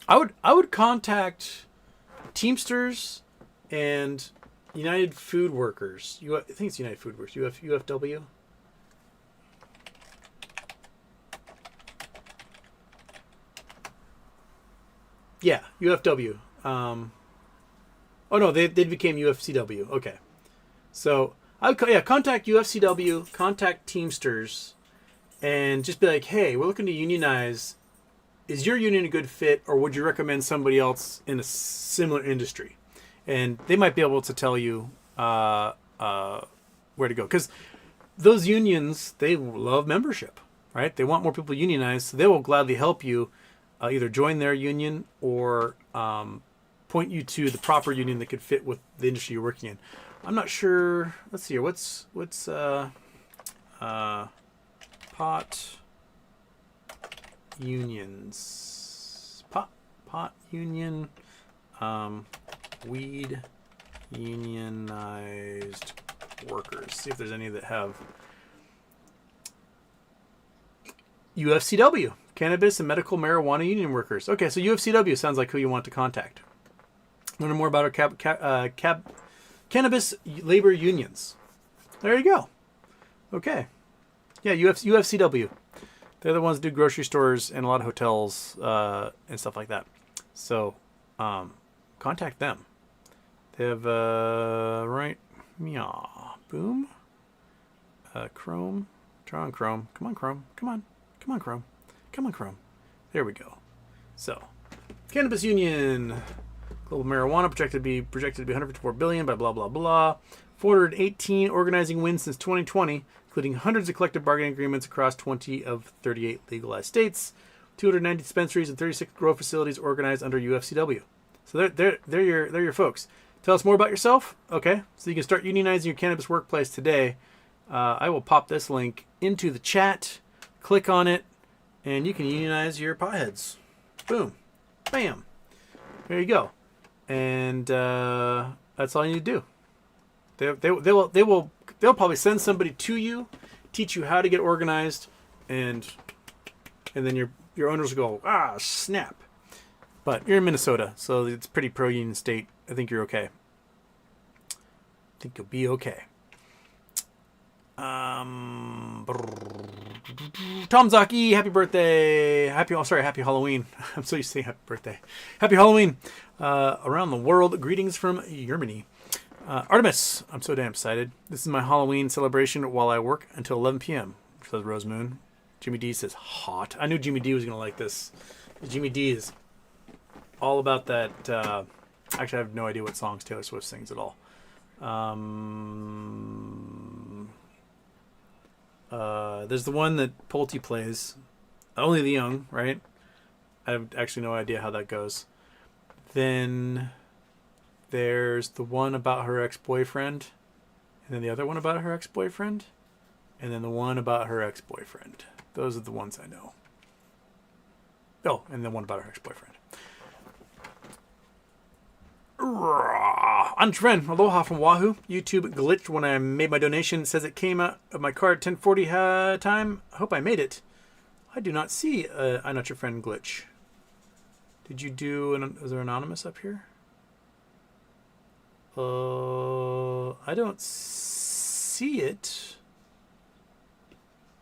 would contact Teamsters and United Food Workers. I think it's United Food Workers. UFW. Yeah, UFW. Oh no, they became UFCW. Okay, so I would contact UFCW, contact Teamsters, and just be like, hey, we're looking to unionize. Is your union a good fit, or would you recommend somebody else in a similar industry? And they might be able to tell you where to go. Because those unions, they love membership, right? They want more people unionized, so they will gladly help you either join their union or point you to the proper union that could fit with the industry you're working in. I'm not sure. Let's see here. What's pot unions? Pot union. Weed unionized workers. See if there's any that have UFCW, cannabis and medical marijuana union workers. Okay, so UFCW sounds like who you want to contact. Learn more about our cannabis labor unions. There you go. Okay. Yeah, UFCW. They're the ones that do grocery stores and a lot of hotels and stuff like that. So, contact them. They have, right, yeah, boom, Chrome, draw on Chrome, come on Chrome, come on Chrome, come on Chrome, there we go. So, Cannabis Union, global marijuana projected to be 154 billion by blah, blah, blah, 418 organizing wins since 2020, including hundreds of collective bargaining agreements across 20 of 38 legalized states, 290 dispensaries and 36 grow facilities organized under UFCW. So they're your folks. Tell us more about yourself. Okay, so you can start unionizing your cannabis workplace today. I will pop this link into the chat. Click on it, and you can unionize your potheads. Boom, bam. There you go. And that's all you need to do. They'll probably send somebody to you, teach you how to get organized, and then your owners will go, snap. But you're in Minnesota, so it's a pretty pro-union state. I think you're okay. I think you'll be okay. Tom Zaki, happy birthday. Happy Halloween. I'm so used to saying happy birthday. Happy Halloween. Around the world, greetings from Germany. Artemis, I'm so damn excited. This is my Halloween celebration while I work until 11 p.m., says Rose Moon. Jimmy D says hot. I knew Jimmy D was going to like this. Jimmy D is all about that. Actually, I have no idea what songs Taylor Swift sings at all. There's the one that Pulte plays. Only the Young, right? I have actually no idea how that goes. Then there's the one about her ex-boyfriend. And then the other one about her ex-boyfriend. And then the one about her ex-boyfriend. Those are the ones I know. Oh, and then one about her ex-boyfriend. I'm friend. Aloha from Wahoo. YouTube glitched when I made my donation. It says it came out of my card 10:40 time. I hope I made it. I do not see I'm not your friend glitch. Did you do is there anonymous up here? I don't see it.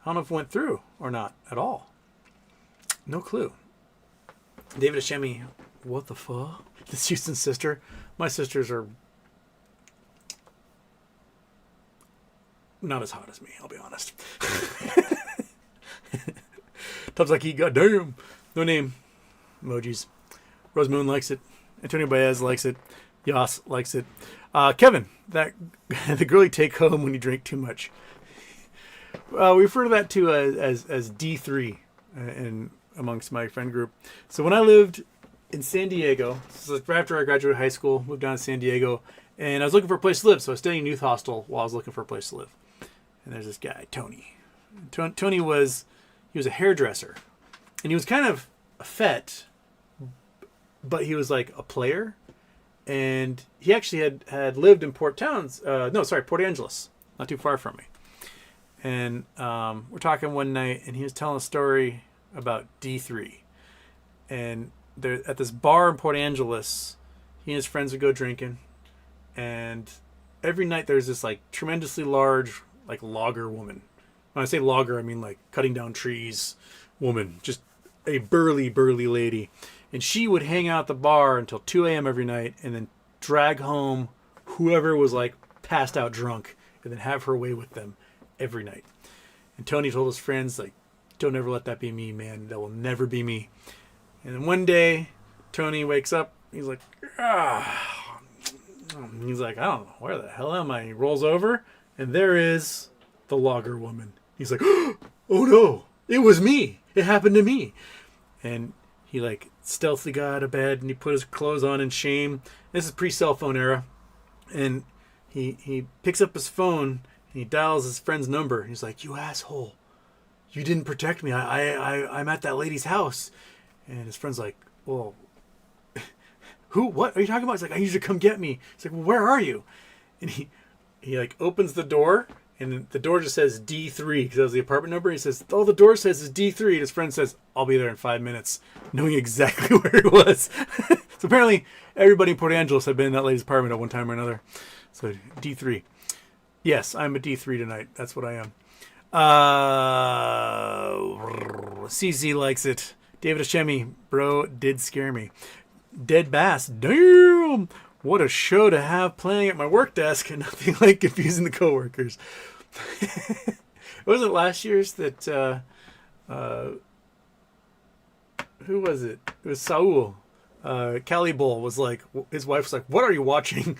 I don't know if it went through or not at all. No clue. David Ashemi, what the fuck? This Houston sister. My sisters are not as hot as me, I'll be honest. Tubbs like he, goddamn. No name. Emojis. Rose Moon likes it. Antonio Baez likes it. Yas likes it. Kevin, that the girl you take home when you drink too much. We refer to that too as D3 in amongst my friend group. So when I lived in San Diego, so after I graduated high school, moved down to San Diego, and I was looking for a place to live. So I was staying in a youth hostel while I was looking for a place to live. And there's this guy, Tony. Tony was a hairdresser, and he was kind of a fet, but he was like a player. And he actually had lived in Port Angeles, not too far from me. And we're talking one night, and he was telling a story about D3. And they're at this bar in Port Angeles. He and his friends would go drinking, and every night there's this like tremendously large like logger woman. When I say logger, I mean like cutting down trees woman, just a burly lady. And she would hang out at the bar until 2 a.m. every night, and then drag home whoever was like passed out drunk, and then have her way with them every night. And Tony told his friends, like, don't ever let that be me, man. That will never be me. And then one day, Tony wakes up. He's like, ah. He's like, I don't know, where the hell am I? He rolls over, and there is the logger woman. He's like, oh no, it was me. It happened to me. And he like stealthily got out of bed, and he put his clothes on in shame. This is pre-cell phone era. And he picks up his phone, and he dials his friend's number. He's like, you asshole. You didn't protect me. I'm at that lady's house. And his friend's like, well, who? What are you talking about? He's like, I need you to come get me. He's like, well, where are you? And he like opens the door, and the door just says D3 because that was the apartment number. He says, all the door says is D3. And his friend says, I'll be there in 5 minutes, knowing exactly where it was. So apparently everybody in Port Angeles had been in that lady's apartment at one time or another. So D3. Yes, I'm a D3 tonight. That's what I am. CZ likes it. David Ashemi, bro, did scare me. Dead Bass, damn! What a show to have playing at my work desk, and nothing like confusing the coworkers. It wasn't last year's that, who was it? It was Saul. Cali Bull was like, his wife was like, what are you watching?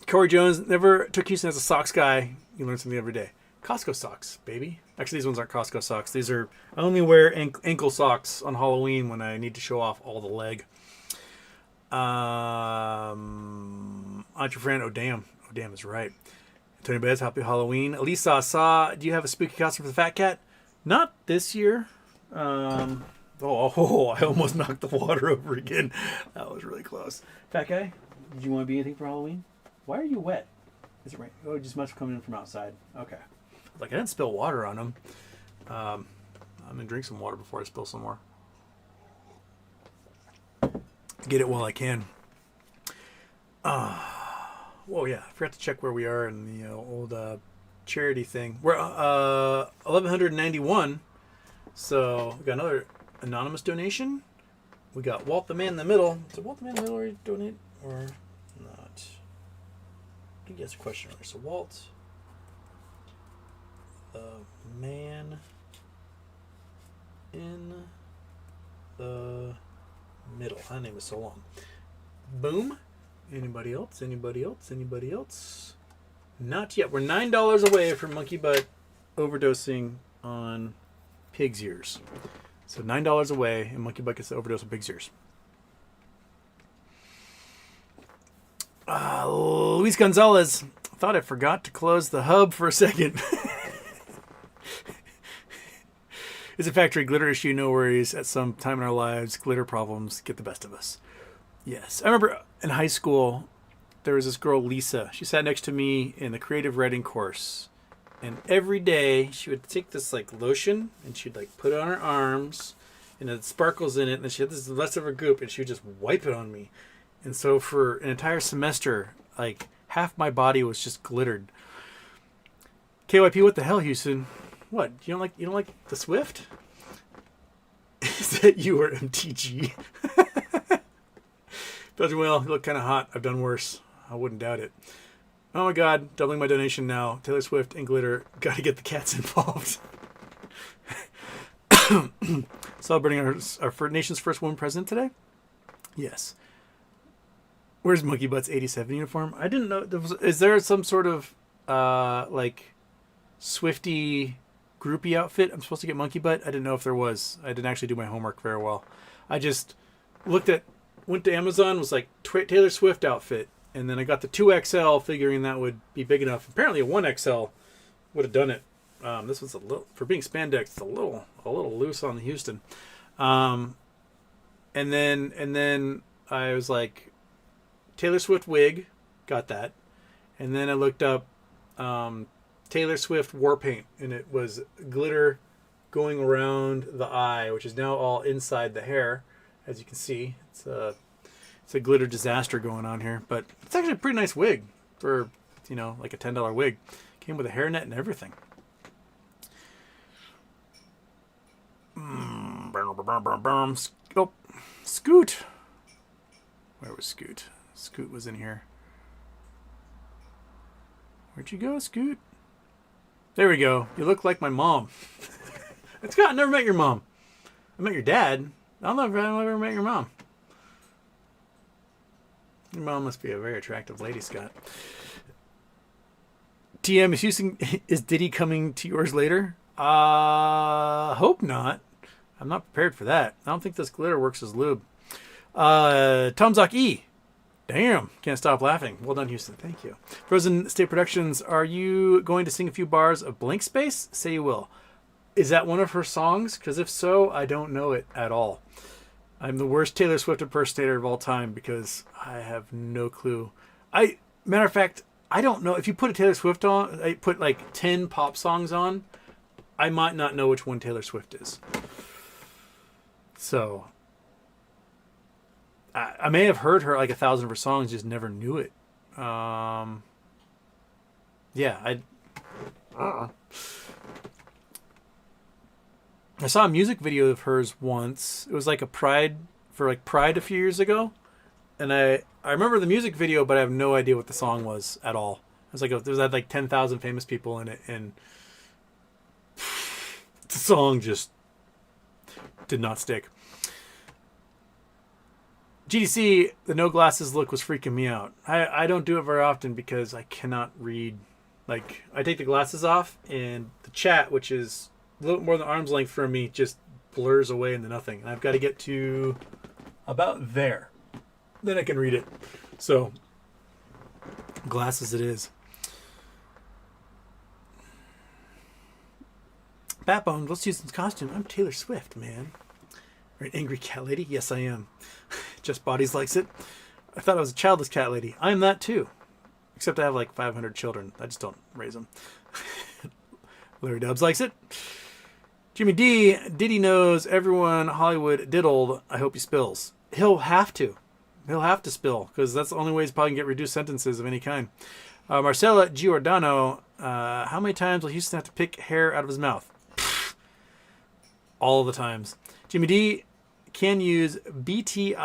Corey Jones, never took Houston as a socks guy. You learn something every day. Costco socks, baby. Actually, these ones aren't Costco socks. These are, I only wear ankle socks on Halloween when I need to show off all the leg. Aunt your friend, oh damn is right. Tony Baez, happy Halloween. Elisa do you have a spooky costume for the fat cat? Not this year. I almost knocked the water over again. That was really close. Fat guy, did you want to be anything for Halloween? Why are you wet? Is it rain? Oh, it just must be coming in from outside. Okay. Like, I didn't spill water on him. I'm going to drink some water before I spill some more. Get it while I can. Whoa, yeah. I forgot to check where we are in the old charity thing. We're 1191. So, we got another anonymous donation. We got Walt the Man in the Middle. So, Walt the Man in the Middle, donate or not? I think that's a question earlier. So, Walt the Man in the middle. That name is so long. Boom. Anybody else? Anybody else? Anybody else? Not yet. We're $9 away from monkey butt overdosing on pig's ears. So $9 away, and monkey butt gets to overdose on pig's ears. Luis Gonzalez. Thought I forgot to close the hub for a second. It's a factory glitter issue, no worries. At some time in our lives, glitter problems get the best of us. Yes. I remember in high school, there was this girl, Lisa. She sat next to me in the creative writing course. And every day, she would take this like lotion, and she'd like put it on her arms, and it had sparkles in it, and then she had this the rest of her goop, and she would just wipe it on me. And so for an entire semester, like half my body was just glittered. KYP, what the hell, Houston? What? You don't like the Swift? Is that you or MTG? Belgian Whale, you look kind of hot. I've done worse. I wouldn't doubt it. Oh my God, doubling my donation now. Taylor Swift and glitter. Got to get the cats involved. Celebrating our nation's first woman president today? Yes. Where's Monkey Butt's 87 uniform? I didn't know. Is there some sort of like Swifty groupie outfit I'm supposed to get Monkey Butt? I didn't know if there was. I didn't actually do my homework very well. I just went to Amazon, was like Taylor Swift outfit, and then I got the 2XL, figuring that would be big enough. Apparently a 1XL would have done it. This was a little, for being spandex, it's a little loose on the Houston. And then I was like, Taylor Swift wig, got that. And then I looked up Taylor Swift war paint, and it was glitter going around the eye, which is now all inside the hair, as you can see. It's a glitter disaster going on here, but it's actually a pretty nice wig for, like a $10 wig. Came with a hairnet and everything. Oh, Scoot. Where was Scoot? Scoot was in here. Where'd you go, Scoot? There we go. You look like my mom. Scott, I never met your mom. I met your dad. I don't know if I ever met your mom. Your mom must be a very attractive lady, Scott. TM, is Diddy coming to yours later? Hope not. I'm not prepared for that. I don't think this glitter works as lube. Tomzok E. Damn, can't stop laughing. Well done, Houston. Thank you. Frozen State Productions, are you going to sing a few bars of Blank Space? Say you will. Is that one of her songs? Because if so, I don't know it at all. I'm the worst Taylor Swift impersonator of all time because I have no clue. Matter of fact, I don't know. If you put a Taylor Swift on, I put like 10 pop songs on, I might not know which one Taylor Swift is. So I may have heard her like 1,000 of her songs, just never knew it. I saw a music video of hers once. It was like Pride a few years ago. And I remember the music video, but I have no idea what the song was at all. It was like there was like 10,000 famous people in it, and the song just did not stick. GDC, the no glasses look was freaking me out. I don't do it very often because I cannot read. Like, I take the glasses off, and the chat, which is a little more than arm's length from me, just blurs away into nothing. And I've got to get to about there. Then I can read it. So, glasses it is. Batbones, what's Houston's costume? I'm Taylor Swift, man. Or an angry cat lady? Yes, I am. Just Bodies likes it. I thought I was a childless cat lady. I am that too. Except I have like 500 children. I just don't raise them. Larry Dubs likes it. Jimmy D. Diddy knows everyone Hollywood diddled. I hope he spills. He'll have to. He'll have to spill, because that's the only way he's probably going to get reduced sentences of any kind. Marcella Giordano. How many times will Houston have to pick hair out of his mouth? All the times. Jimmy D can use BITI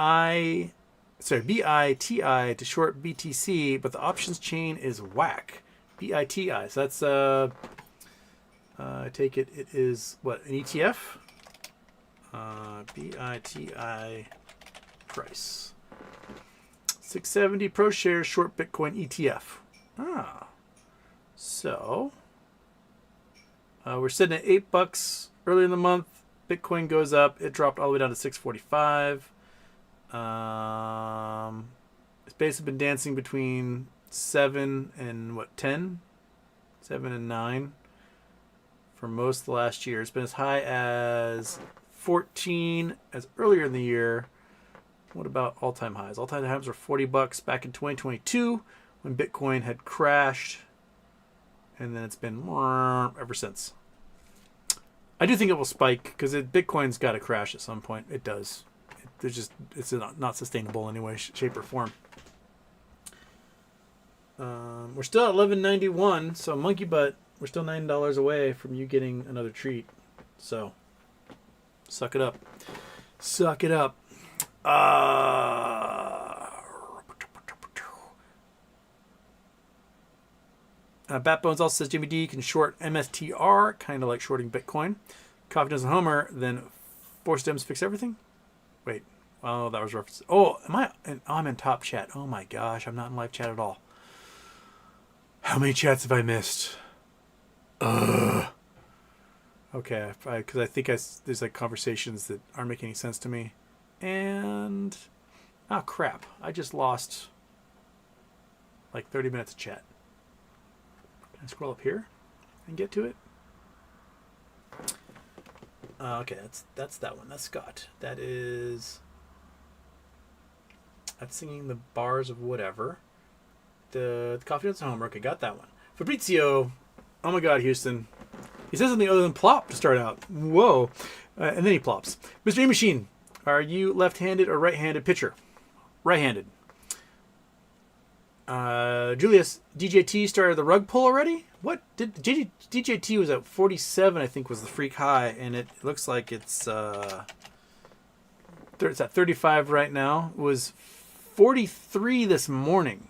to short BTC, but the options chain is whack. BITI. So that's I take it is what, an ETF? BITI price. 670 pro shares short Bitcoin ETF. So we're sitting at $8 earlier in the month. Bitcoin goes up. It dropped all the way down to 645. It's basically been dancing between 7 and 10? 7 and 9 for most of the last year. It's been as high as 14 as earlier in the year. What about all-time highs? All-time highs were $40 back in 2022 when Bitcoin had crashed, and then it's been ever since. I do think it will spike because Bitcoin's got to crash at some point. It does. It's not sustainable in any way, shape, or form. We're still at 11.91, so monkey butt. We're still $9 away from you getting another treat. So, suck it up. Suck it up. Batbones also says Jimmy D can short MSTR, kind of like shorting Bitcoin. Coffee doesn't Homer, then force stems fix everything. Wait, oh, that was reference. Oh, I'm in top chat. Oh my gosh, I'm not in live chat at all. How many chats have I missed? Okay, because I think there's like conversations that aren't making any sense to me. And, oh crap, I just lost like 30 minutes of chat. Can I scroll up here and get to it? Okay, that's that one. That's Scott. That's singing the bars of whatever. The Coffee Nuts Homework. I got that one. Fabrizio. Oh my God, Houston. He says something other than plop to start out. Whoa. And then he plops. Mr. A Machine, are you left-handed or right-handed pitcher? Right-handed. Julius, DJT started the rug pull already? What? DJT was at 47, I think, was the freak high, and it looks like it's at 35 right now. It was 43 this morning.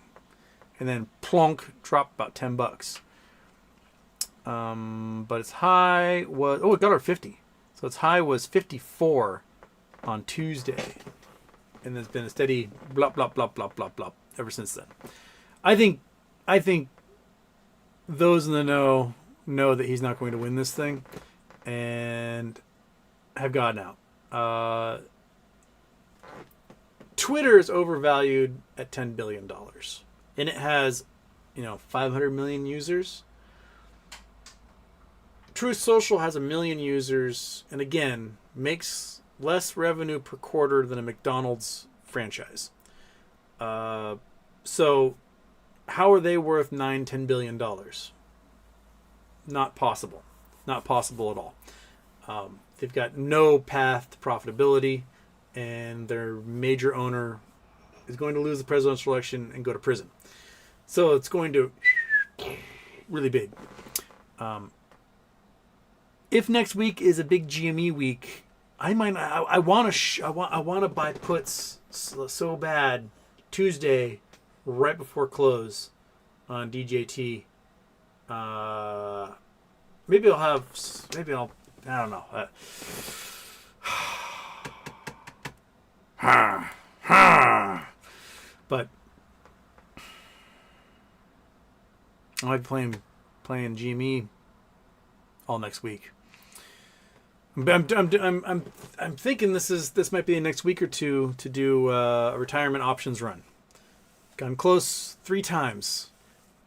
And then plonk, dropped about $10. But its high was it got over 50. So its high was 54 on Tuesday, and there's been a steady blah blah blah blah blah blah ever since then. I think those in the know that he's not going to win this thing, and have gotten out. Twitter is overvalued at $10 billion. And it has, 500 million users. Truth Social has 1 million users, and again, makes less revenue per quarter than a McDonald's franchise. So, how are they worth $9-10 billion? Not possible. Not possible at all. They've got no path to profitability, and their major owner is going to lose the presidential election and go to prison. So it's going to really big. If next week is a big GME week, I want to buy puts so bad Tuesday right before close on DJT. Maybe I don't know. But I might be playing GME all next week. I'm thinking this might be the next week or two to do a retirement options run. Gotten close 3 times,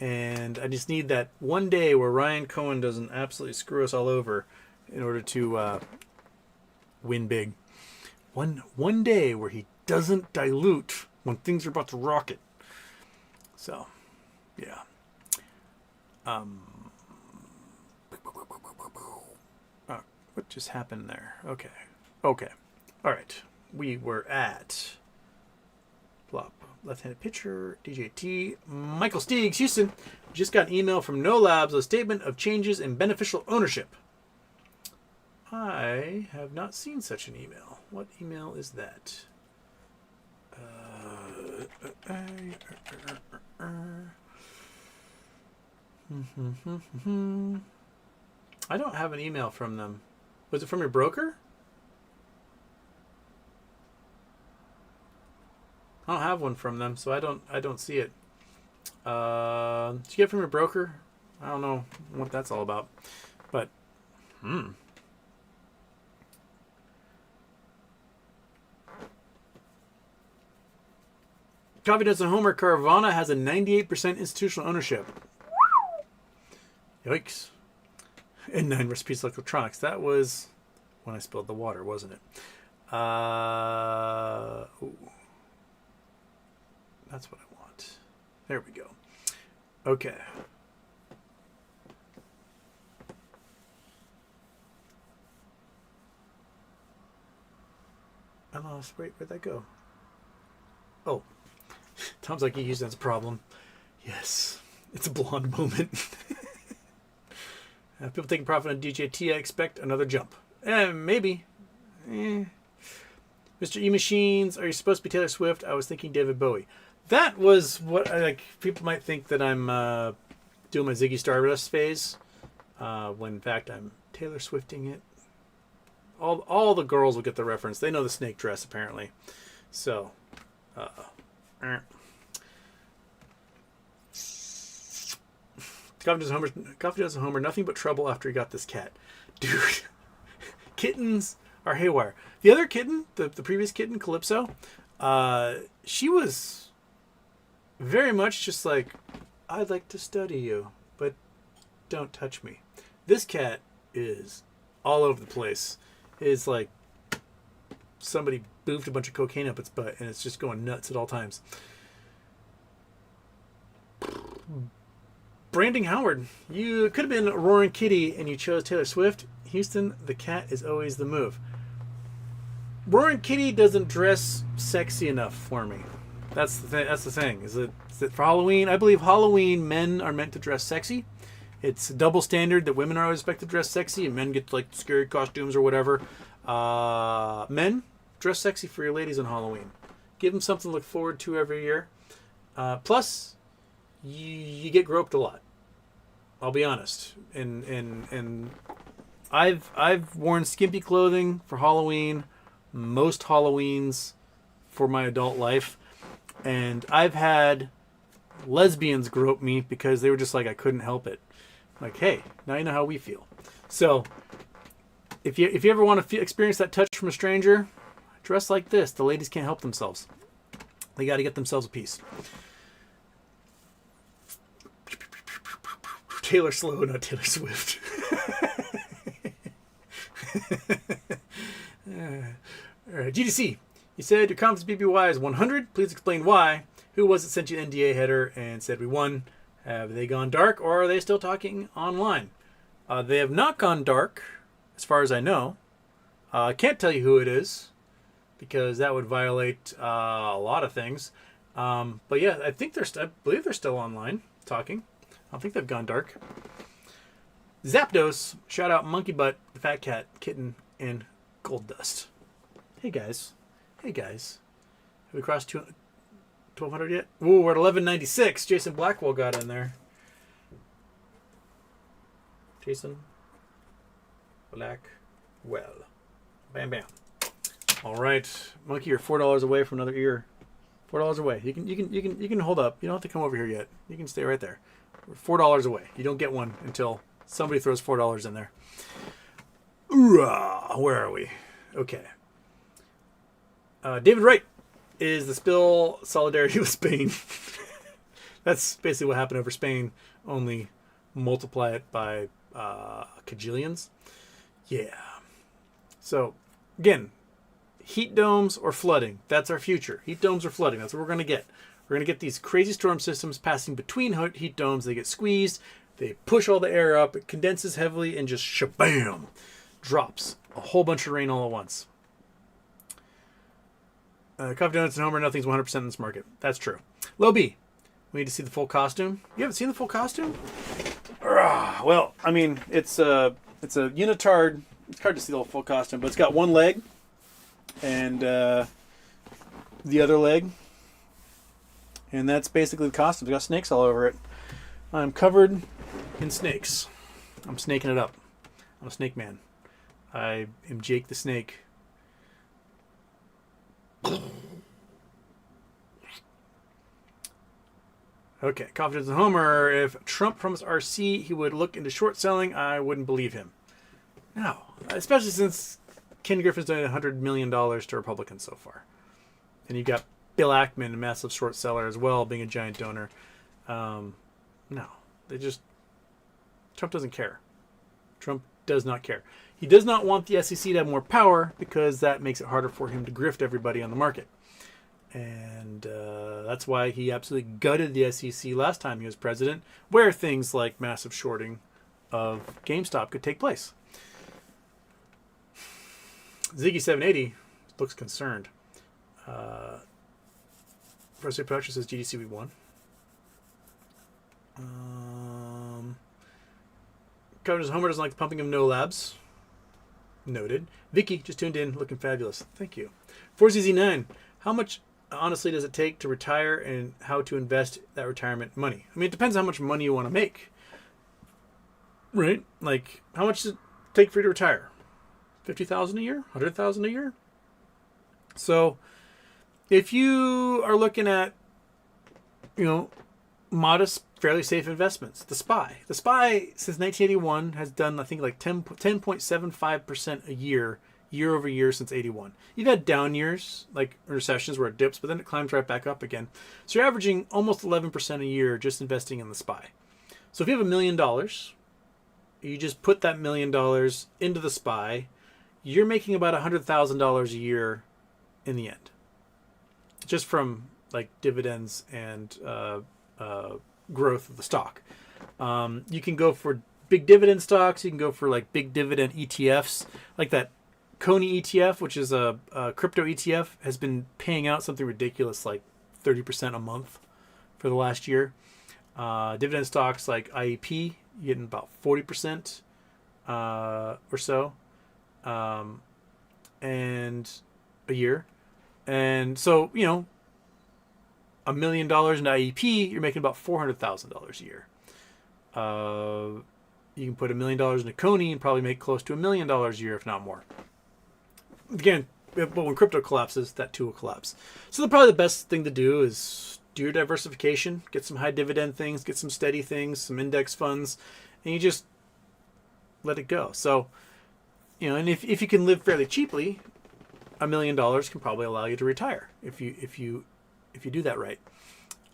and I just need that one day where Ryan Cohen doesn't absolutely screw us all over in order to win big. One day where he doesn't dilute when things are about to rocket. So, yeah. What just happened there? Okay. All right. We were at plop left-handed pitcher DJT. Michael Steegs, Houston, just got an email from No Labs, a statement of changes in beneficial ownership. I have not seen such an email. What email is that? I don't have an email from them. Was it from your broker? I don't have one from them, so I don't see it. Did you get it from your broker? I don't know what that's all about, but Coffee Does and Homer Carvana has a 98% institutional ownership. Yikes. And 9 recipes of electronics. That was when I spilled the water, wasn't it? Ooh. That's what I want. There we go. Okay. I lost. Wait, where'd that go? Oh. Tom's like, you use that as a problem. Yes. It's a blonde moment. People taking profit on DJT, I expect another jump. Maybe. Mr. E Machines, are you supposed to be Taylor Swift? I was thinking David Bowie. That was what people might think that I'm doing my Ziggy Stardust phase, when in fact I'm Taylor Swifting it. All the girls will get the reference. They know the snake dress apparently. So, Coffee Does Homer, nothing but trouble after he got this cat. Dude, kittens are haywire. The other kitten, the previous kitten, Calypso, she was very much just like, I'd like to study you, but don't touch me. This cat is all over the place. It's like somebody boofed a bunch of cocaine up its butt, and it's just going nuts at all times. Branding Howard, you could have been Roaring Kitty and you chose Taylor Swift. Houston, the cat is always the move. Roaring Kitty doesn't dress sexy enough for me. That's the thing. Is it for Halloween? I believe Halloween men are meant to dress sexy. It's a double standard that women are always expected to dress sexy and men get like scary costumes or whatever. Men, dress sexy for your ladies on Halloween. Give them something to look forward to every year. Plus, you get groped a lot. I'll be honest. And I've worn skimpy clothing for Halloween, most Halloweens for my adult life, and I've had lesbians grope me because they were just like, I couldn't help it. Like, hey, now you know how we feel. So if you ever want to experience that touch from a stranger, dress like this. The ladies can't help themselves. They got to get themselves a piece. Taylor Slow, not Taylor Swift. All right, GDC. You said your confidence BBY is 100. Please explain why. Who was it sent you an NDA header and said we won? Have they gone dark or are they still talking online? They have not gone dark, as far as I know. I can't tell you who it is because that would violate a lot of things. But yeah, I believe they're still online talking. I don't think they've gone dark. Zapdos, shout out Monkey Butt, the Fat Cat, Kitten, and Gold Dust. Hey guys. Have we crossed 1,200 yet? Ooh, we're at 1196. Jason Blackwell got in there. Jason Blackwell. Bam, bam. All right, Monkey, you're $4 away from another ear. $4 away. You can hold up. You don't have to come over here yet. You can stay right there. We're $4 away. You don't get one until somebody throws $4 in there. Hoorah! Where are we? Okay. David Wright is the spill solidarity with Spain. That's basically what happened over Spain, only multiply it by cajillions. Yeah. So, again, heat domes or flooding. That's our future. Heat domes or flooding. That's what we're going to get. We're going to get these crazy storm systems passing between heat domes. They get squeezed. They push all the air up. It condenses heavily and just shabam, drops a whole bunch of rain all at once. Coffee Donuts and Homer, nothing's 100% in this market. That's true. Low B, we need to see the full costume. You haven't seen the full costume? Well, I mean, it's a unitard. It's hard to see the whole full costume, but it's got one leg and the other leg. And that's basically the costume. It's got snakes all over it. I'm covered in snakes. I'm snaking it up. I'm a snake man. I am Jake the Snake. Okay, confidence in Homer. If Trump promised RC he would look into short selling, I wouldn't believe him. No, especially since Ken Griffin's donated $100 million to Republicans so far. And you've got Bill Ackman, a massive short seller as well, being a giant donor. No, Trump doesn't care. Trump does not care. He does not want the SEC to have more power because that makes it harder for him to grift everybody on the market. And that's why he absolutely gutted the SEC last time he was president, where things like massive shorting of GameStop could take place. Ziggy780 looks concerned. First Day Production says GDC we won. Covenant's Homer doesn't like the pumping of no labs. Noted. Vicky just tuned in, looking fabulous. Thank you. 4ZZ9. How much, honestly, does it take to retire and how to invest that retirement money? I mean, it depends how much money you want to make. Right? Like, how much does it take for you to retire? $50,000 a year? $100,000 a year? So, if you are looking at, modest, fairly safe investments, the SPY since 1981 has done, I think, like 10.75% a year over year since 81. You've had down years, like recessions where it dips, but then it climbs right back up again. So you're averaging almost 11% a year just investing in the SPY. So if you have $1 million, you just put that $1 million into the SPY, you're making about $100,000 a year in the end, just from like dividends and growth of the stock. You can go for big dividend stocks. You can go for like big dividend ETFs, like that Coney ETF, which is a crypto ETF, has been paying out something ridiculous, like 30% a month for the last year. Dividend stocks like IEP, you're getting about 40% or so, and a year. And so, $1 million in IEP, you're making about $400,000 a year. You can put $1 million into Coney and probably make close to $1 million a year, if not more. Again, but when crypto collapses, that too will collapse. So probably the best thing to do is do your diversification, get some high dividend things, get some steady things, some index funds, and you just let it go. So, and if you can live fairly cheaply, $1 million can probably allow you to retire if you do that right.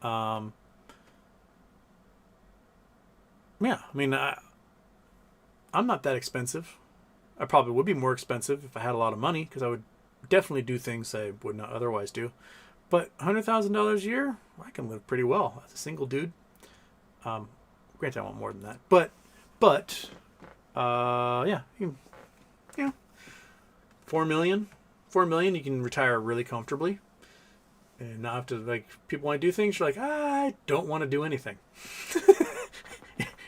Yeah, I mean, I'm not that expensive. I probably would be more expensive if I had a lot of money, because I would definitely do things I would not otherwise do. But $100,000 a year, I can live pretty well as a single dude. Granted, I want more than that, but yeah, $4 million, you can retire really comfortably. And not have to, like, people want to do things, you're like, I don't want to do anything.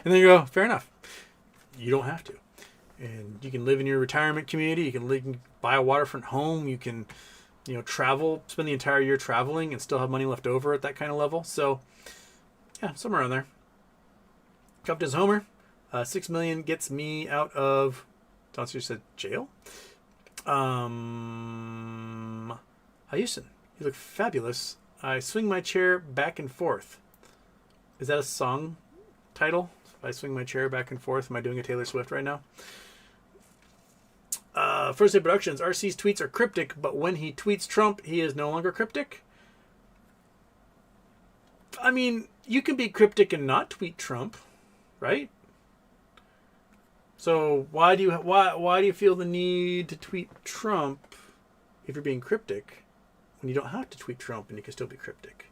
And then you go, fair enough. You don't have to. And you can live in your retirement community. You can buy a waterfront home. You can, travel, spend the entire year traveling and still have money left over at that kind of level. So, yeah, somewhere around there. Captain's Homer. $6 million gets me out of, Don said, jail? Houston. You look fabulous. I swing my chair back and forth. Is that a song title? I swing my chair back and forth. Am I doing a Taylor Swift right now? First Day Productions. RC's tweets are cryptic, but when he tweets Trump, he is no longer cryptic. I mean, you can be cryptic and not tweet Trump, right? So why do you feel the need to tweet Trump if you're being cryptic, when you don't have to tweet Trump and you can still be cryptic?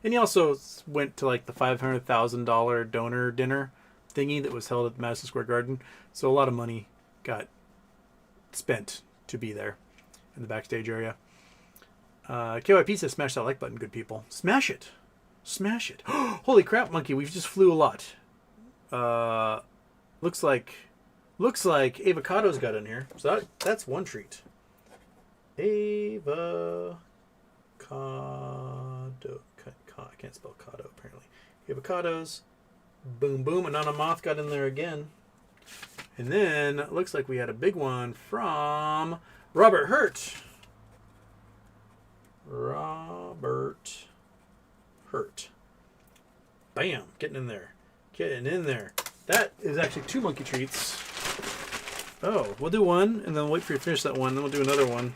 And he also went to like the $500,000 donor dinner thingy that was held at Madison Square Garden. So a lot of money got spent to be there in the backstage area. KYP says, smash that like button, good people. Smash it. Smash it. Holy crap, Monkey, we just flew a lot. Looks like Avocado's got in here. So that's one treat. Avocado. I can't spell cado, apparently. Avocados. Boom, boom. Anana Moth got in there again. And then it looks like we had a big one from Robert Hurt. Bam. Getting in there. Getting in there. That is actually 2 monkey treats. Oh, we'll do one, and then wait for you to finish that one, then we'll do another one.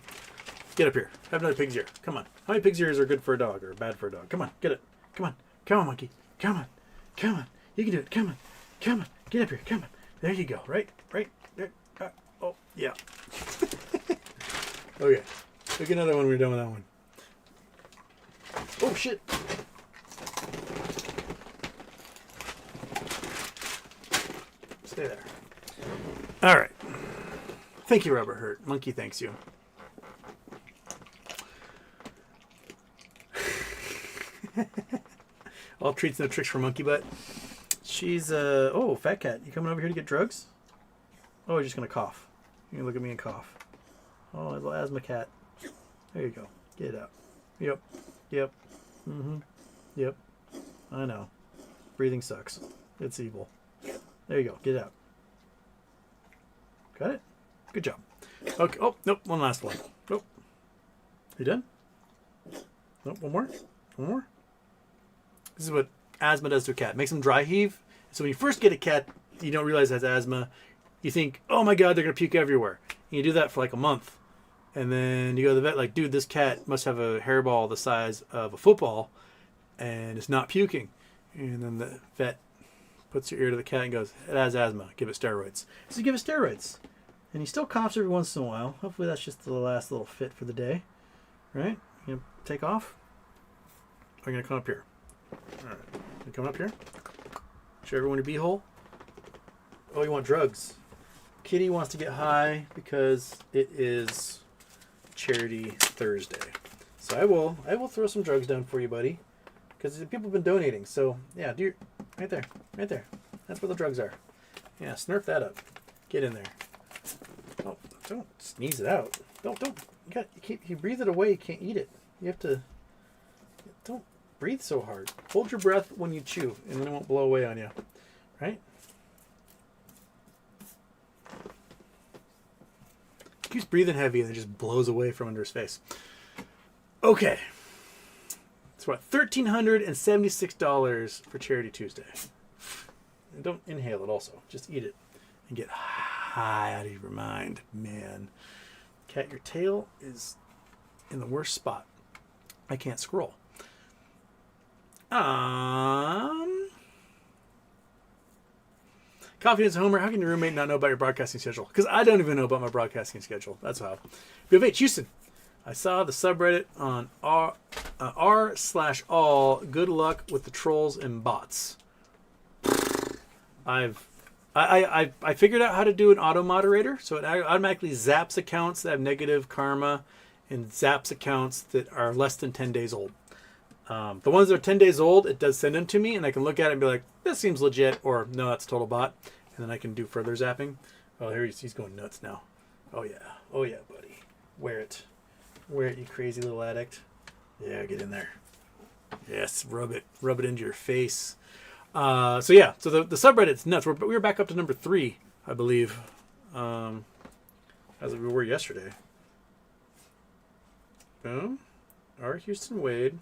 Get up here. Have another pig's ear. Come on. How many pig's ears are good for a dog or bad for a dog? Come on. Get it. Come on. Come on, monkey. Come on. Come on. You can do it. Come on. Come on. Get up here. Come on. There you go. Right there. Oh, yeah. Okay. Pick another one when we're done with that one. Oh, shit. Stay there. All right. Thank you, Robert Hurt. Monkey thanks you. All treats, no tricks for Monkey Butt. She's, oh, fat cat. You coming over here to get drugs? Oh, you're just going to cough. You can look at me and cough. Oh, a little asthma cat. There you go. Get it out. Yep. Yep. Mm-hmm. Yep. I know. Breathing sucks. It's evil. There you go. Get it out. Got it? Good job. Okay. Oh, nope. One last one. Nope. You done? Nope. One more? One more? This is what asthma does to a cat. Makes them dry heave. So when you first get a cat, you don't realize it has asthma. You think, oh my God, they're going to puke everywhere. And you do that for like a month. And then you go to the vet like, dude, this cat must have a hairball the size of a football and it's not puking. And then the vet puts your ear to the cat and goes, it has asthma. Give it steroids. So you give it steroids. And he still coughs every once in a while. Hopefully that's just the last little fit for the day. Right? You gonna take off? Or are you going to come up here? All right. You coming up here? Show everyone your beehole. Oh, you want drugs. Kitty wants to get high because it is Charity Thursday. So I will throw some drugs down for you, buddy. Because people have been donating. So, yeah, do your, right there. Right there. That's where the drugs are. Yeah, snurf that up. Get in there. Oh, don't sneeze it out. Don't. You breathe it away, you can't eat it. You have to, don't breathe so hard. Hold your breath when you chew, and then it won't blow away on you. Right? He keeps breathing heavy, and it just blows away from under his face. Okay. It's what, $1,376 for Charity Tuesday. And don't inhale it also. Just eat it and get high out of your mind. Man. Cat, your tail is in the worst spot. I can't scroll. Confidence Homer, how can your roommate not know about your broadcasting schedule? Because I don't even know about my broadcasting schedule. That's how. BFH Houston. I saw the subreddit on r/all. Good luck with the trolls and bots. I figured out how to do an auto moderator, so it automatically zaps accounts that have negative karma and zaps accounts that are less than 10 days old. The ones that are 10 days old, it does send them to me, and I can look at it and be like, this seems legit, or no, that's a total bot, and then I can do further zapping. Oh, here he's going nuts now. Oh yeah, buddy, wear it, you crazy little addict. Yeah, get in there. Yes, rub it into your face. So the subreddit's nuts. We were back up to number 3, I believe, as we were yesterday. Boom. R. Houston Wade.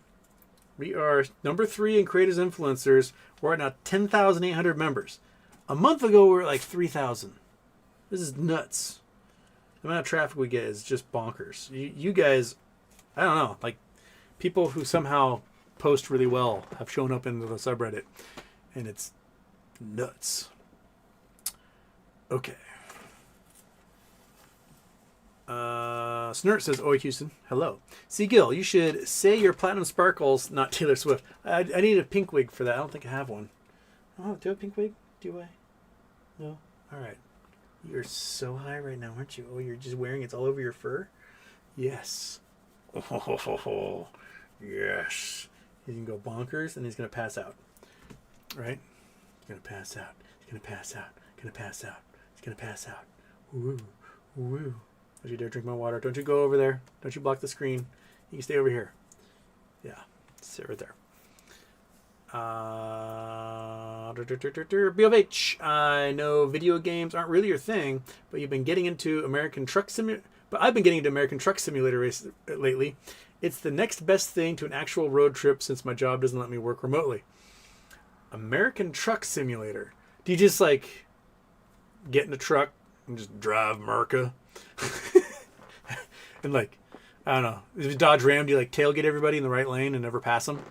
We are number 3 in creators influencers. We're at now 10,800 members. A month ago, we were at like 3,000. This is nuts. The amount of traffic we get is just bonkers. You guys, I don't know, like people who somehow post really well have shown up into the subreddit. And it's nuts. Okay. Snurt says, Oi, Houston. Hello. C. Gill, you should say your platinum sparkles, not Taylor Swift. I need a pink wig for that. I don't think I have one. Oh, do I have a pink wig? Do I? No? All right. You're so high right now, aren't you? Oh, you're just wearing it all over your fur? Yes. Oh, yes. He's going to go bonkers, and he's going to pass out. Right? He's going to pass out. He's going to pass out. He's going to pass out. He's going to pass out. Woo. Woo. Don't you dare drink my water. Don't you go over there. Don't you block the screen. You can stay over here. Yeah. Sit right there. BOH. I know video games aren't really your thing, but you've been getting into American Truck Simulator. But I've been getting into American Truck Simulator race lately. It's the next best thing to an actual road trip since my job doesn't let me work remotely. American Truck Simulator. Do you just like get in a truck and just drive America? And like, I don't know, if you Dodge Ram, do you like tailgate everybody in the right lane and never pass them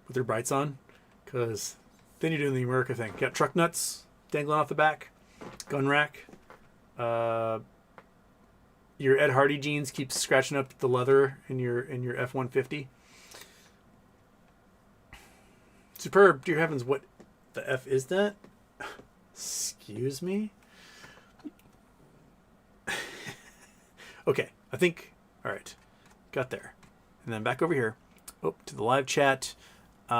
with their brights on? Because then you're doing the America thing. You got truck nuts dangling off the back, gun rack. Your Ed Hardy jeans keep scratching up the leather in your F-150. Superb. Dear heavens, what the F is that? Excuse me? Okay, I think... All right, got there. And then back over here. Oh, to the live chat. That's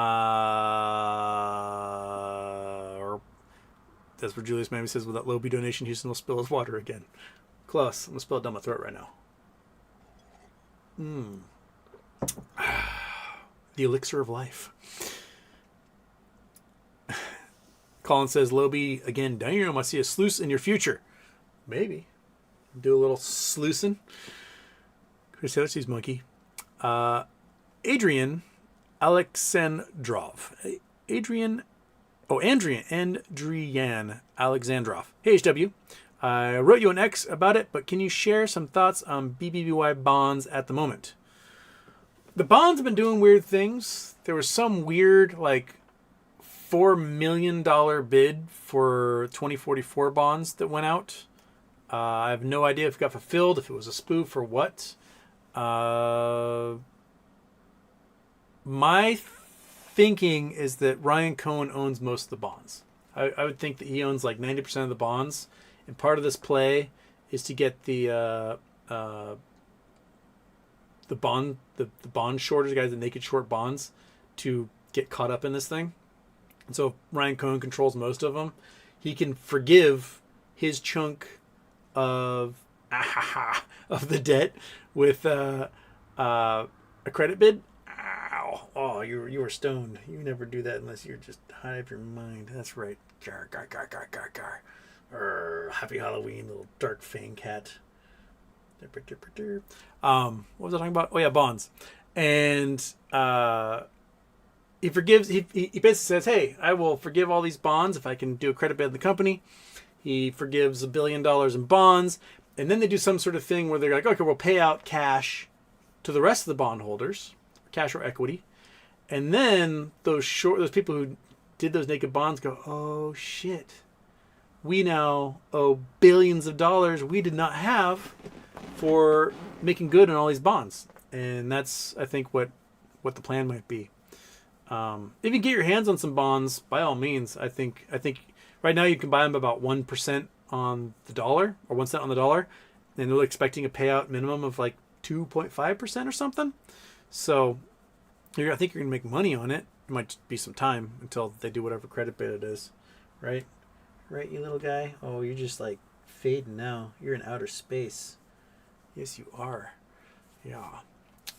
where Julius Mammy says, with that Low B donation, Houston will spill his water again. Close. I'm going to spill it down my throat right now. The elixir of life. Colin says, Loby, again, down here, I see a sluice in your future. Maybe. Do a little sluicing. Chris Taylor sees monkey. Adrian Alexandrov. Andrian Alexandrov. Hey, HW. I wrote you an X about it, but can you share some thoughts on BBBY bonds at the moment? The bonds have been doing weird things. There was some weird, like, $4 million bid for 2044 bonds that went out. I have no idea if it got fulfilled, if it was a spoof or what. My thinking is that Ryan Cohen owns most of the bonds. I would think that he owns like 90% of the bonds. And part of this play is to get the bond shorters, guys that naked short bonds, to get caught up in this thing. And so if Ryan Cohen controls most of them, he can forgive his chunk of the debt with a credit bid. Ow! Oh, you were stoned. You never do that unless you're just high of your mind. That's right. Gar, gar, gar, gar, gar, gar. Happy Halloween, little dark fang cat. What was I talking about? Oh yeah, bonds. And he forgives. He basically says, "Hey, I will forgive all these bonds if I can do a credit bid in the company." He forgives $1 billion in bonds, and then they do some sort of thing where they're like, "Okay, we'll pay out cash to the rest of the bondholders, cash or equity," and then those people who did those naked bonds go, "Oh shit, we now owe billions of dollars we did not have for making good on all these bonds," and that's, I think, what the plan might be. If you get your hands on some bonds, by all means, I think right now you can buy them about 1% on the dollar, or 1 cent on the dollar, and they're expecting a payout minimum of like 2.5% or something. So I think you're gonna make money on it. It might be some time until they do whatever credit bid it is, right? Right, you little guy? Oh, you're just like fading now. You're in outer space. Yes, you are. Yeah.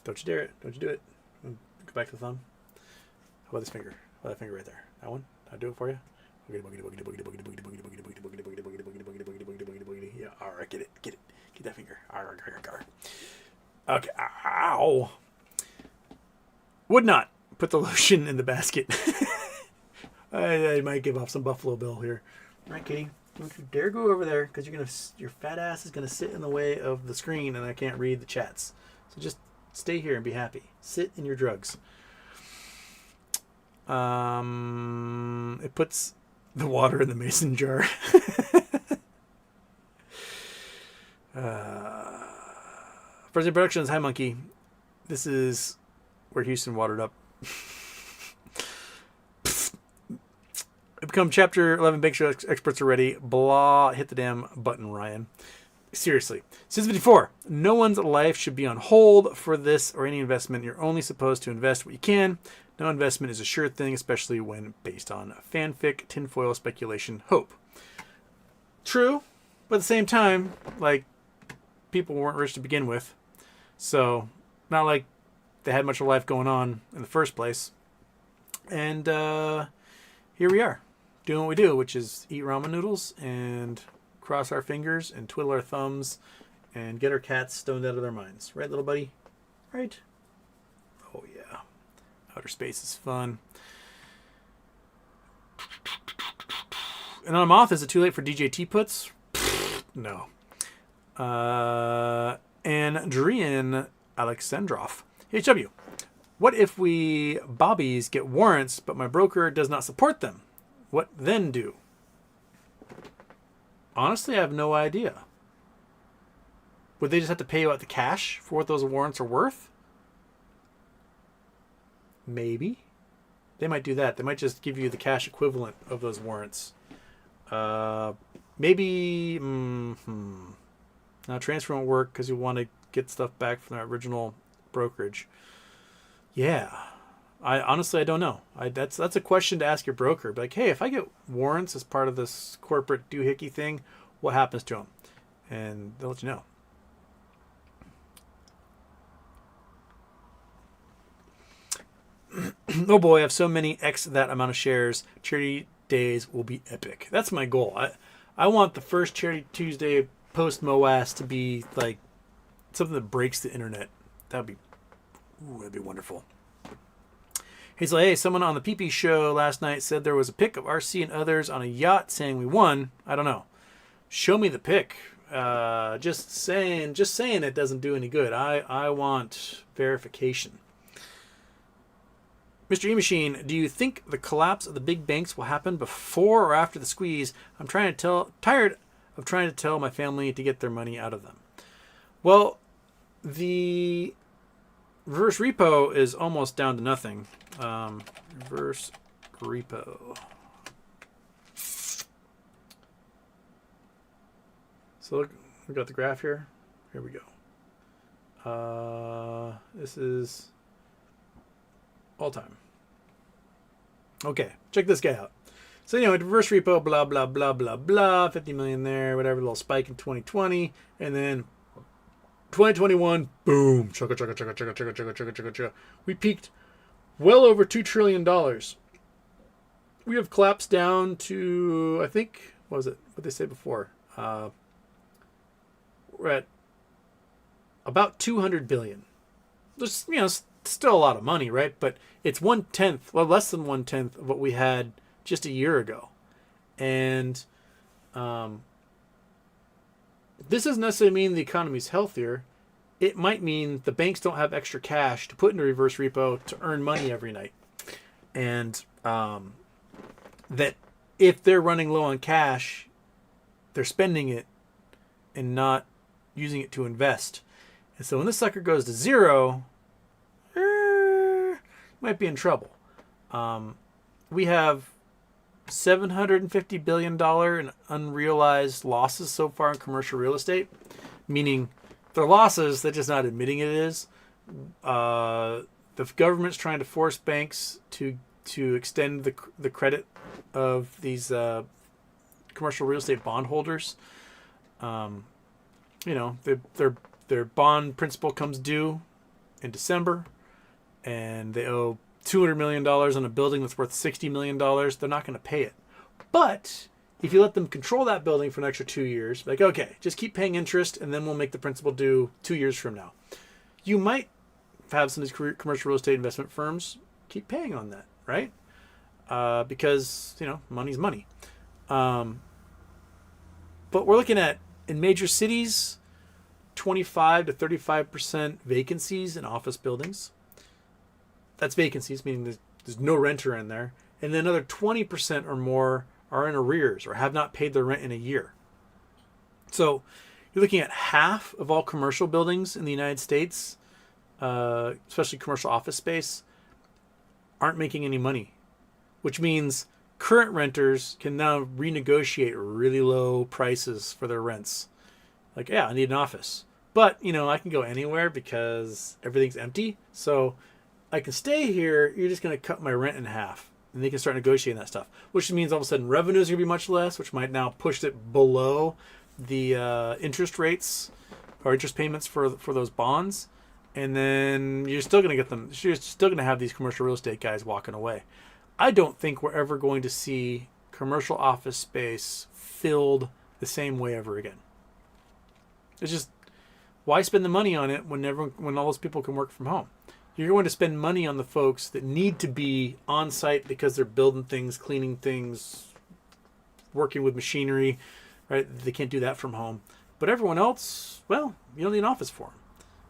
Don't you dare it. Don't you do it. Go back to the thumb. How about this finger? How about that finger right there? That one? I'll do it for you. Yeah, all right, get it. Get that finger. Okay, ow. Would not put the lotion in the basket. I might give off some Buffalo Bill here. All right, kitty, don't you dare go over there, because your fat ass is gonna sit in the way of the screen, and I can't read the chats. So just stay here and be happy. Sit in your drugs. It puts the water in the mason jar. President Productions, hi monkey. This is where Houston watered up. Become chapter 11 bank show experts are ready. Blah, hit the damn button, Ryan. Seriously. Since 54, no one's life should be on hold for this or any investment. You're only supposed to invest what you can. No investment is a sure thing, especially when based on fanfic, tinfoil speculation, hope. True, but at the same time, like, people weren't rich to begin with. So, not like they had much of life going on in the first place. And here we are, doing what we do, which is eat ramen noodles and cross our fingers and twiddle our thumbs and get our cats stoned out of their minds. Right, little buddy? Right? Oh, yeah. Outer space is fun. Anonymous, is it too late for DJT puts? No. Andrian Alexandrov. HW. What if we bobbies get warrants, but my broker does not support them? What then do? Honestly, I have no idea. Would they just have to pay you out the cash for what those warrants are worth? Maybe. They might do that. They might just give you the cash equivalent of those warrants. Maybe. Now, transfer won't work because you want to get stuff back from the original brokerage. Yeah. I don't know. That's a question to ask your broker. Be like, hey, if I get warrants as part of this corporate doohickey thing, what happens to them? And they'll let you know. Oh boy, I have so many X that amount of shares. Charity days will be epic. That's my goal. I want the first Charity Tuesday post MOAS to be like something that breaks the internet. That'd be wonderful. He's like, hey, someone on the PP show last night said there was a pic of RC and others on a yacht saying we won. I don't know. Show me the pic. Just saying it doesn't do any good. I want verification. Mr. E-Machine, do you think the collapse of the big banks will happen before or after the squeeze? I'm tired of trying to tell my family to get their money out of them. Well, the reverse repo is almost down to nothing. Reverse repo. So look, we got the graph here. Here we go. This is all time. Okay, check this guy out. So, reverse repo, blah, blah, blah, blah, blah, 50 million there, whatever, little spike in 2020, and then 2021, boom, chugga, chugga, chugga, chugga, chugga, chugga, chugga, chugga, chugga. We peaked well over $2 trillion. We have collapsed down to, I think, what was it? What they said before? We're at about 200 billion. There's, still a lot of money, right? But it's 1/10, well, less than 1/10 of what we had just a year ago. And this doesn't necessarily mean the economy's healthier. It might mean the banks don't have extra cash to put into reverse repo to earn money every night. And that if they're running low on cash, they're spending it and not using it to invest. And so when this sucker goes to zero, might be in trouble. We have $750 billion in unrealized losses so far in commercial real estate, meaning they're losses, they're just not admitting it is. The government's trying to force banks to extend the credit of these commercial real estate bondholders. Their bond principal comes due in December, and they owe $200 million on a building that's worth $60 million. They're not going to pay it. But if you let them control that building for an extra 2 years, like, okay, just keep paying interest, and then we'll make the principal due 2 years from now. You might have some of these commercial real estate investment firms keep paying on that, right? Because, money's money. But we're looking at, in major cities, 25 to 35% vacancies in office buildings. That's vacancies, meaning there's no renter in there. And then another 20% or more are in arrears or have not paid their rent in a year. So you're looking at half of all commercial buildings in the United States, especially commercial office space, aren't making any money, which means current renters can now renegotiate really low prices for their rents. Like, yeah, I need an office. But, I can go anywhere because everything's empty. So I can stay here. You're just going to cut my rent in half. And they can start negotiating that stuff, which means all of a sudden revenues are going to be much less, which might now push it below the interest rates or interest payments for those bonds. And then you're still going to get them. You're still going to have these commercial real estate guys walking away. I don't think we're ever going to see commercial office space filled the same way ever again. It's just, why spend the money on it when all those people can work from home? You're going to spend money on the folks that need to be on site because they're building things, cleaning things, working with machinery, right? They can't do that from home. But everyone else, well, you don't need an office for them.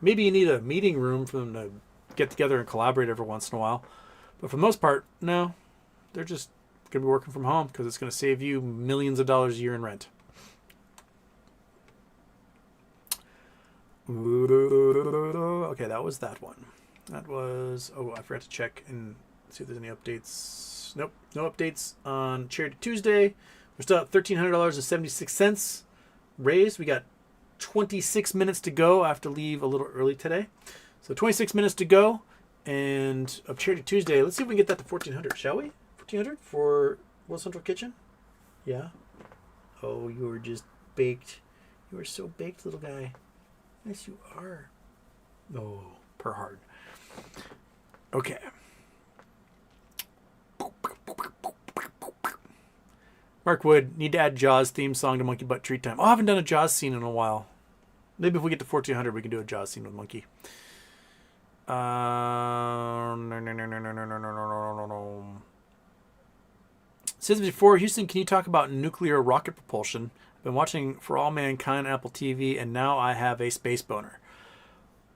Maybe you need a meeting room for them to get together and collaborate every once in a while. But for the most part, no. They're just going to be working from home because it's going to save you millions of dollars a year in rent. Okay, that was that one. That was... Oh, I forgot to check and see if there's any updates. Nope, no updates on Charity Tuesday. We're still at $1,300.76 raised. We got 26 minutes to go. I have to leave a little early today. So 26 minutes to go. And of Charity Tuesday, let's see if we can get that to 1,400, shall we? 1,400 for World Central Kitchen? Yeah. Oh, you were just baked. You were so baked, little guy. Yes, you are. Oh, per hard. Okay. Mark Wood, need to add Jaws theme song to Monkey Butt Treat Time. Oh, I haven't done a Jaws scene in a while. Maybe if we get to 1,400, we can do a Jaws scene with Monkey. No. Says before, Houston, can you talk about nuclear rocket propulsion? I've been watching For All Mankind on Apple TV, and now I have a space boner.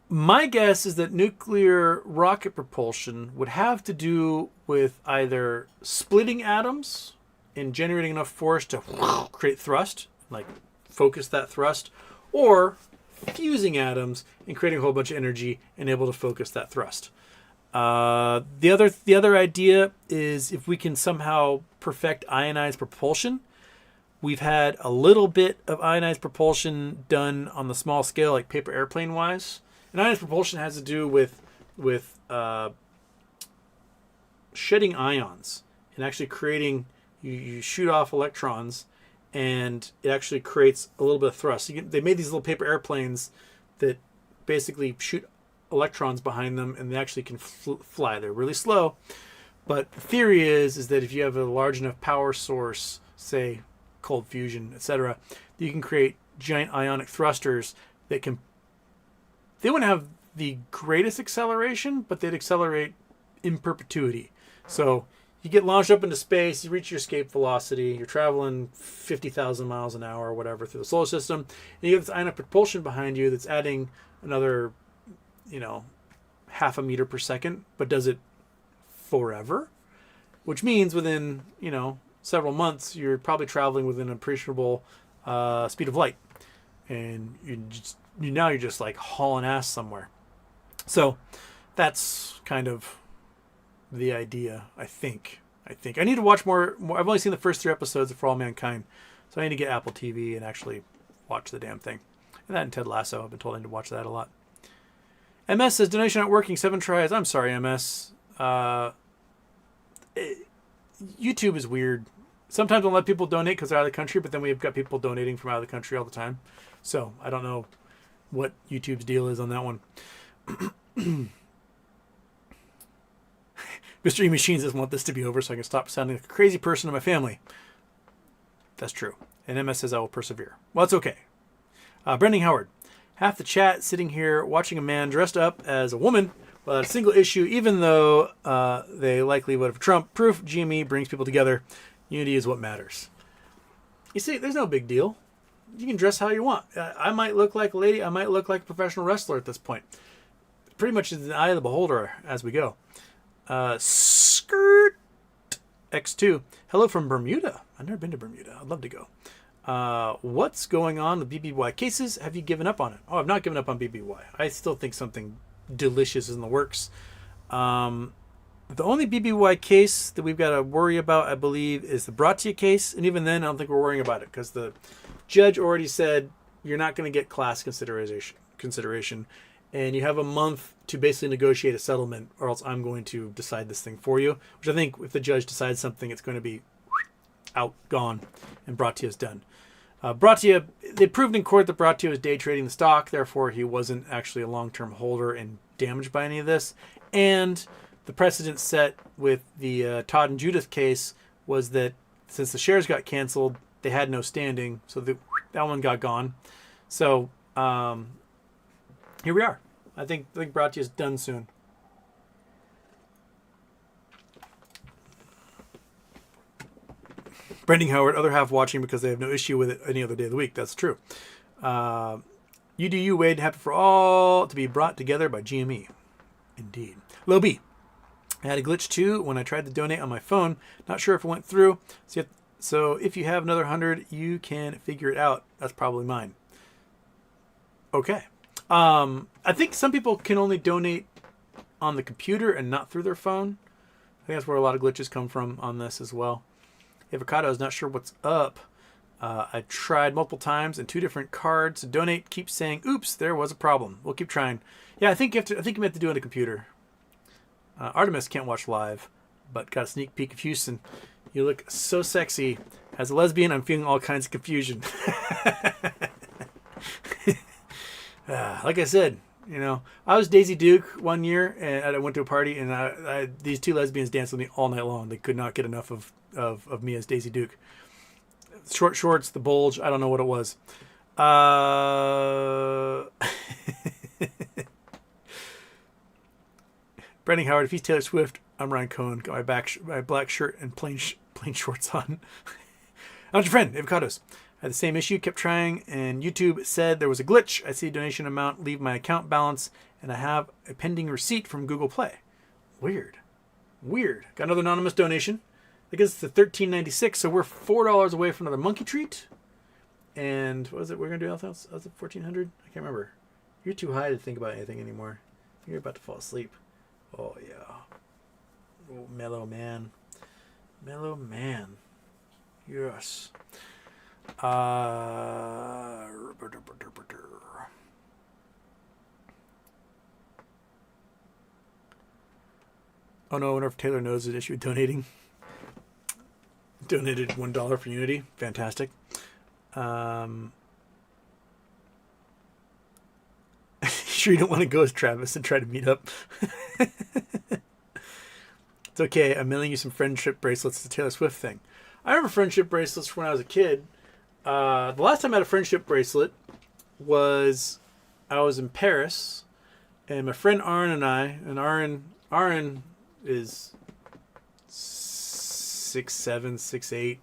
My guess is that nuclear rocket propulsion would have to do with either splitting atoms and generating enough force to create thrust, like focus that thrust, or fusing atoms and creating a whole bunch of energy and able to focus that thrust. The other idea is if we can somehow perfect ionized propulsion. We've had a little bit of ionized propulsion done on the small scale, like paper airplane wise. And ionized propulsion has to do with shedding ions and actually creating. You shoot off electrons, and it actually creates a little bit of thrust. They made these little paper airplanes that basically shoot electrons behind them, and they actually can fly. They're really slow, but the theory is that if you have a large enough power source, say cold fusion, etc., you can create giant ionic thrusters that can. They wouldn't have the greatest acceleration, but they'd accelerate in perpetuity. So you get launched up into space, you reach your escape velocity, you're traveling 50,000 miles an hour or whatever through the solar system, and you have this ionic propulsion behind you that's adding another, half a meter per second, but does it forever? Which means within, several months, you're probably traveling within an appreciable speed of light. And you're just like hauling ass somewhere. So that's kind of the idea, I think. I need to watch more. I've only seen the first 3 episodes of For All Mankind, so I need to get Apple TV and actually watch the damn thing. And that and Ted Lasso. I've been told I need to watch that a lot. MS says, donation not working, 7 tries. I'm sorry, MS. YouTube is weird. Sometimes I'll let people donate because they're out of the country, but then we've got people donating from out of the country all the time. So I don't know what YouTube's deal is on that one. Mr. E Machines doesn't want this to be over so I can stop sounding like a crazy person in my family. That's true. And MS says I will persevere. Well, it's okay. Brendan Howard. Half the chat sitting here watching a man dressed up as a woman without a single issue, even though they likely voted for Trump. Proof GME brings people together. Unity is what matters. You see, there's no big deal. You can dress how you want. I might look like a lady. I might look like a professional wrestler at this point. Pretty much in the eye of the beholder as we go. Skirt X2. Hello from Bermuda. I've never been to Bermuda. I'd love to go. What's going on with BBY cases? Have you given up on it? Oh, I've not given up on BBY. I still think something delicious is in the works. The only BBY case that we've got to worry about, I believe, is the Bratia case. And even then, I don't think we're worrying about it because the judge already said you're not going to get class consideration. And you have a month to basically negotiate a settlement, or else I'm going to decide this thing for you. Which I think if the judge decides something, it's going to be out, gone, and Bratia's done. Bratia, they proved in court that Bratia was day trading the stock, therefore he wasn't actually a long-term holder and damaged by any of this. And the precedent set with the Todd and Judith case was that since the shares got canceled, they had no standing, so that one got gone. So here we are. I think Bratia is done soon. Branding Howard, other half watching because they have no issue with it any other day of the week. That's true. You do you, Wade. Happy for all to be brought together by GME. Indeed. Low B. I had a glitch too when I tried to donate on my phone. Not sure if it went through. So if you have another 100, you can figure it out. That's probably mine. Okay. I think some people can only donate on the computer and not through their phone. I think that's where a lot of glitches come from on this as well. Avocado is not sure what's up. I tried multiple times and 2 different cards to donate. Keep saying, "Oops, there was a problem." We'll keep trying. Yeah, I think you meant to do it on a computer. Artemis can't watch live, but got a sneak peek of Houston. You look so sexy. As a lesbian, I'm feeling all kinds of confusion. Like I said, I was Daisy Duke one year, and I went to a party, and these 2 lesbians danced with me all night long. They could not get enough of me as Daisy Duke. Short shorts, the bulge, I don't know what it was. Brandon Howard, if he's Taylor Swift, I'm Ryan Cohen. Got my black shirt and plain shorts on. I'm your friend, Avocados. I had the same issue, kept trying, and YouTube said there was a glitch. I see donation amount, leave my account balance, and I have a pending receipt from Google Play. Weird. Got another anonymous donation. I guess it's $13.96, so we're $4 away from another monkey treat. And what was it? We're going to do anything else? Was it $1,400? I can't remember. You're too high to think about anything anymore. You're about to fall asleep. Oh, yeah. Oh, mellow man. Yes. Oh no, I wonder if Taylor knows the issue with donating. Donated $1 for Unity. Fantastic. Sure you don't want to go with Travis and try to meet up? It's okay. I'm mailing you some friendship bracelets. The Taylor Swift thing. I remember friendship bracelets from when I was a kid. The last time I had a friendship bracelet was I was in Paris, and my friend Aaron and I, and Aaron is 6'7", 6'8",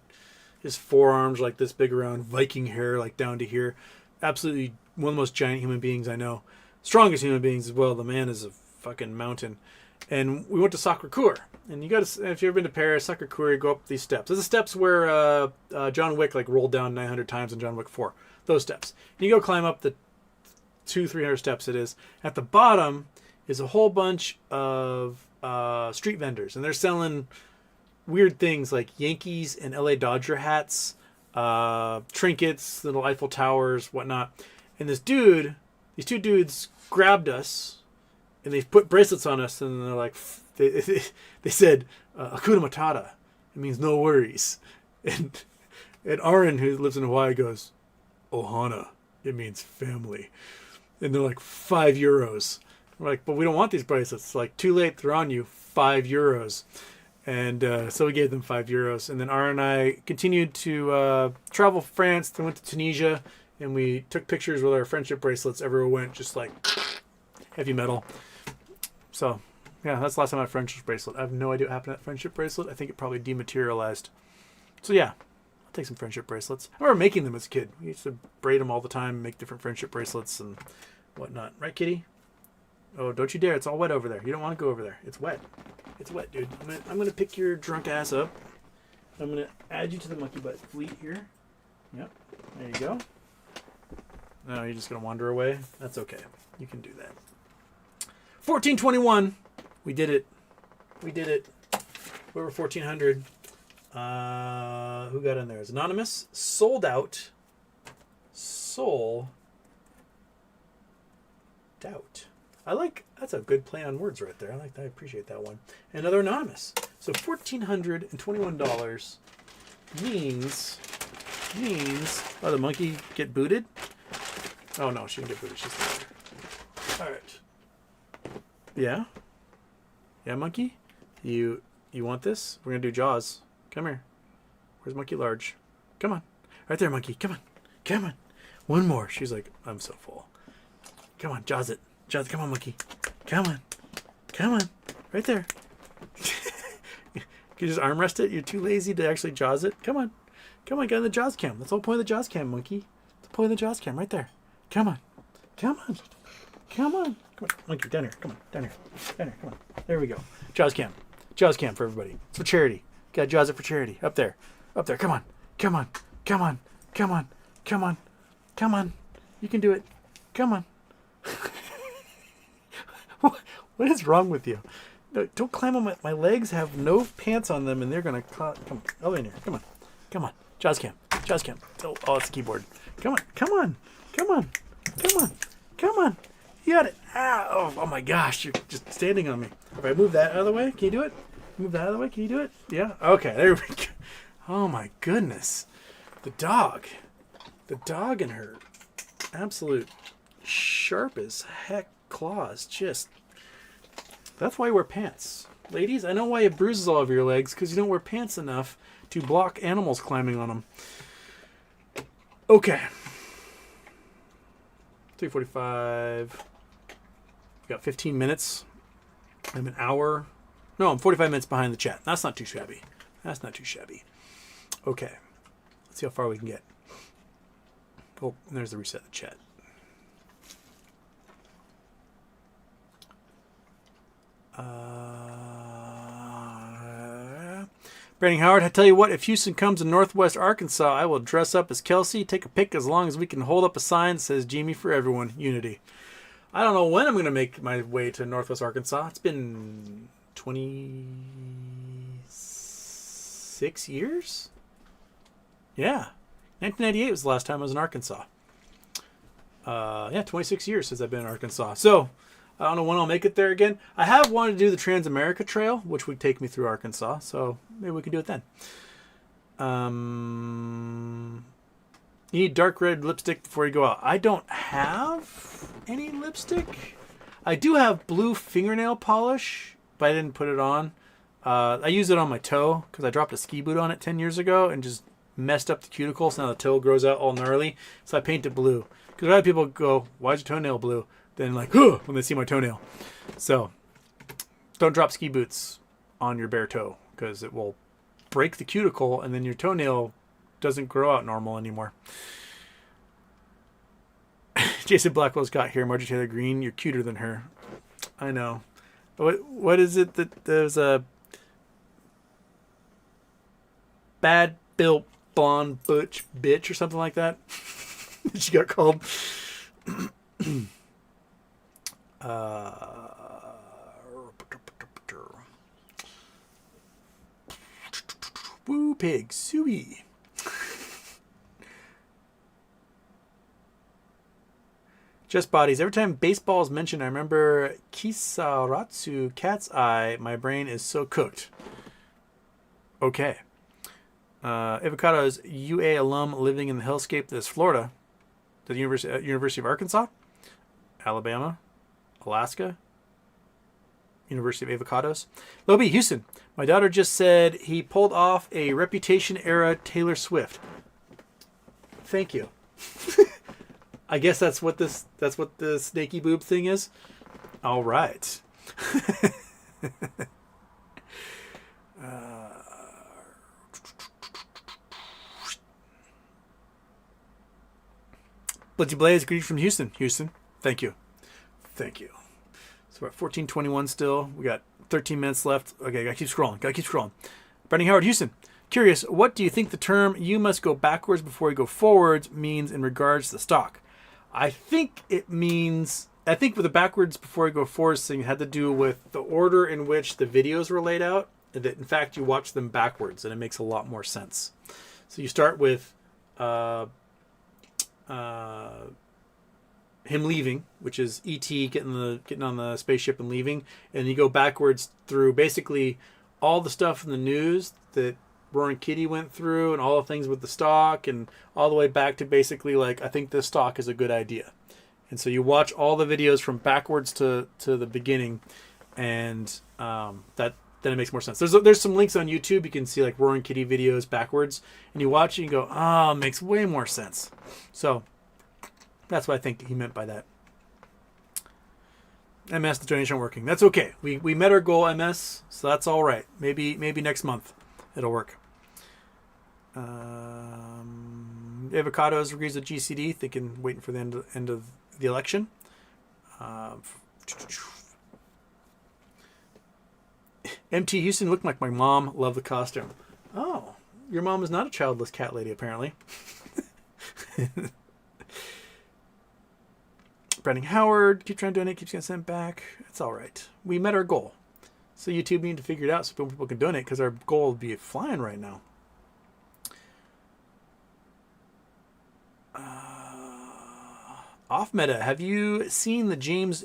his forearms like this big around, Viking hair like down to here. Absolutely one of the most giant human beings I know. Strongest human beings as well. The man is a fucking mountain. And we went to Sacré-Cœur. And you got to, if you've ever been to Paris, Sacré-Cœur, you go up these steps. There's the steps where John Wick like rolled down 900 times in John Wick 4. Those steps. And you go climb up the 200-300 steps it is. At the bottom is a whole bunch of street vendors. And they're selling weird things like Yankees and LA Dodger hats, trinkets, little Eiffel Towers, whatnot. And these 2 dudes grabbed us, and they put bracelets on us, and they're like, they said, Hakuna Matata. It means no worries. And Aaron, who lives in Hawaii, goes, Ohana. It means family. And they're like, €5. We're like, but we don't want these bracelets. It's like, too late, they're on you, €5. And so we gave them €5. And then Aaron and I continued to travel France, then went to Tunisia, and we took pictures with our friendship bracelets everywhere we went, just like heavy metal. So, yeah, that's the last time I had a friendship bracelet. I have no idea what happened to that friendship bracelet. I think it probably dematerialized. So, yeah, I'll take some friendship bracelets. I remember making them as a kid. We used to braid them all the time, make different friendship bracelets and whatnot. Right, kitty? Oh, don't you dare. It's all wet over there. You don't want to go over there. It's wet. It's wet, dude. I'm gonna pick your drunk ass up. I'm going to add you to the monkey butt fleet here. Yep, there you go. No, you're just going to wander away? That's okay. You can do that. 1421. We did it. We did it. We're over 1400. Who got in there? It's anonymous. Sold out. Soul. Doubt. That's a good play on words right there. I appreciate that one. Another anonymous. So $1,421 means, oh, the monkey get booted? Oh no, she didn't get booted. She's still there. All right. Yeah? Yeah, monkey? You want this? We're going to do Jaws. Come here. Where's monkey large? Come on. Right there, monkey. Come on. Come on. One more. She's like, I'm so full. Come on, Jaws it. Jaws, come on, monkey. Come on. Come on. Right there. Can you just arm rest it? You're too lazy to actually Jaws it? Come on. Come on, get in the Jaws cam. That's the whole point of the Jaws cam, monkey. That's the point of the Jaws cam right there. Come on. Come on. Come on. Come on. Monkey, down here. Come on. Down here. Down here. Come on. There we go. Jaws cam. Jaws cam for everybody. It's for charity. Got Jaws it for charity. Up there. Up there. Come on. Come on. Come on. Come on. Come on. Come on. You can do it. Come on. What is wrong with you? No, don't climb on my legs. Have no pants on them, and they're gonna come on. Oh, in here. Come on. Come on. Jaws cam. Jaws cam. Oh, it's the keyboard. Come on. Come on. Come on. Come on. Come on. You got it. Oh my gosh. You're just standing on me. If I move that out of the way, can you do it? Move that out of the way. Can you do it? Yeah? Okay. There we go. Oh my goodness. The dog. The dog in her absolute sharp as heck claws. Just. That's why you wear pants. Ladies, I know why you have bruises all over your legs, because you don't wear pants enough to block animals climbing on them. Okay. 3:45. We got 15 minutes. I'm an hour. No, I'm 45 minutes behind the chat. That's not too shabby. That's not too shabby. Okay. Let's see how far we can get. Oh, and there's the reset of the chat. Brandon Howard, I tell you what, if Houston comes to Northwest Arkansas, I will dress up as Kelsey, take a pic as long as we can hold up a sign that says Jamie for everyone, unity. I don't know when I'm going to make my way to Northwest Arkansas. It's been 26 years? Yeah. 1998 was the last time I was in Arkansas. 26 years since I've been in Arkansas. So, I don't know when I'll make it there again. I have wanted to do the Trans-America Trail, which would take me through Arkansas. So maybe we can do it then. You need dark red lipstick before you go out. I don't have any lipstick. I do have blue fingernail polish, but I didn't put it on. I use it on my toe because I dropped a ski boot on it 10 years ago and just messed up the cuticle. So now the toe grows out all gnarly. So I paint it blue. Because a lot of people go, why's your toenail blue? Then like, when they see my toenail. So don't drop ski boots on your bare toe because it will break the cuticle and then your toenail doesn't grow out normal anymore. Jason Blackwell's got here. Marjorie Taylor Greene, you're cuter than her. I know. What is it that there's a bad built blonde butch bitch or something like that? She got called. Woo pig suey. Just bodies. Every time baseball is mentioned, I remember Kisaratsu Cat's Eye. My brain is so cooked. Okay. Avocado is UA alum living in the hellscape that is Florida. The University of Arkansas, Alabama, Alaska, University of Avocados. Low Houston. My daughter just said he pulled off a Reputation era Taylor Swift. Thank you. I guess that's what the snaky boob thing is. All right. Blitzy Blaze, greetings from Houston. Houston, thank you. Thank you. So we're at 14:21 still. We got 13 minutes left. Okay, gotta keep scrolling. Brandon Howard, Houston. Curious, what do you think the term "you must go backwards before you go forwards" means in regards to the stock? I think with the backwards before you go forwards thing had to do with the order in which the videos were laid out. And that in fact you watch them backwards, and it makes a lot more sense. So you start with him leaving, which is E.T. getting on the spaceship and leaving, and you go backwards through basically all the stuff in the news that Roaring Kitty went through, and all the things with the stock, and all the way back to basically like, I think this stock is a good idea. And so you watch all the videos from backwards to the beginning, and then it makes more sense. There's some links on YouTube. You can see like Roaring Kitty videos backwards, and you watch it and you go, it makes way more sense. So that's what I think he meant by that. MS, the donation working. That's okay. We met our goal, MS, so that's all right. Maybe next month it'll work. Avocados agrees with GCD, thinking waiting for the end of the election. MT Houston looked like my mom. Love the costume. Oh, your mom is not a childless cat lady, apparently. Brandon Howard, keep trying to donate, keeps getting sent back. It's all right. We met our goal. So YouTube need to figure it out so people can donate, because our goal would be flying right now. Off meta, have you seen the James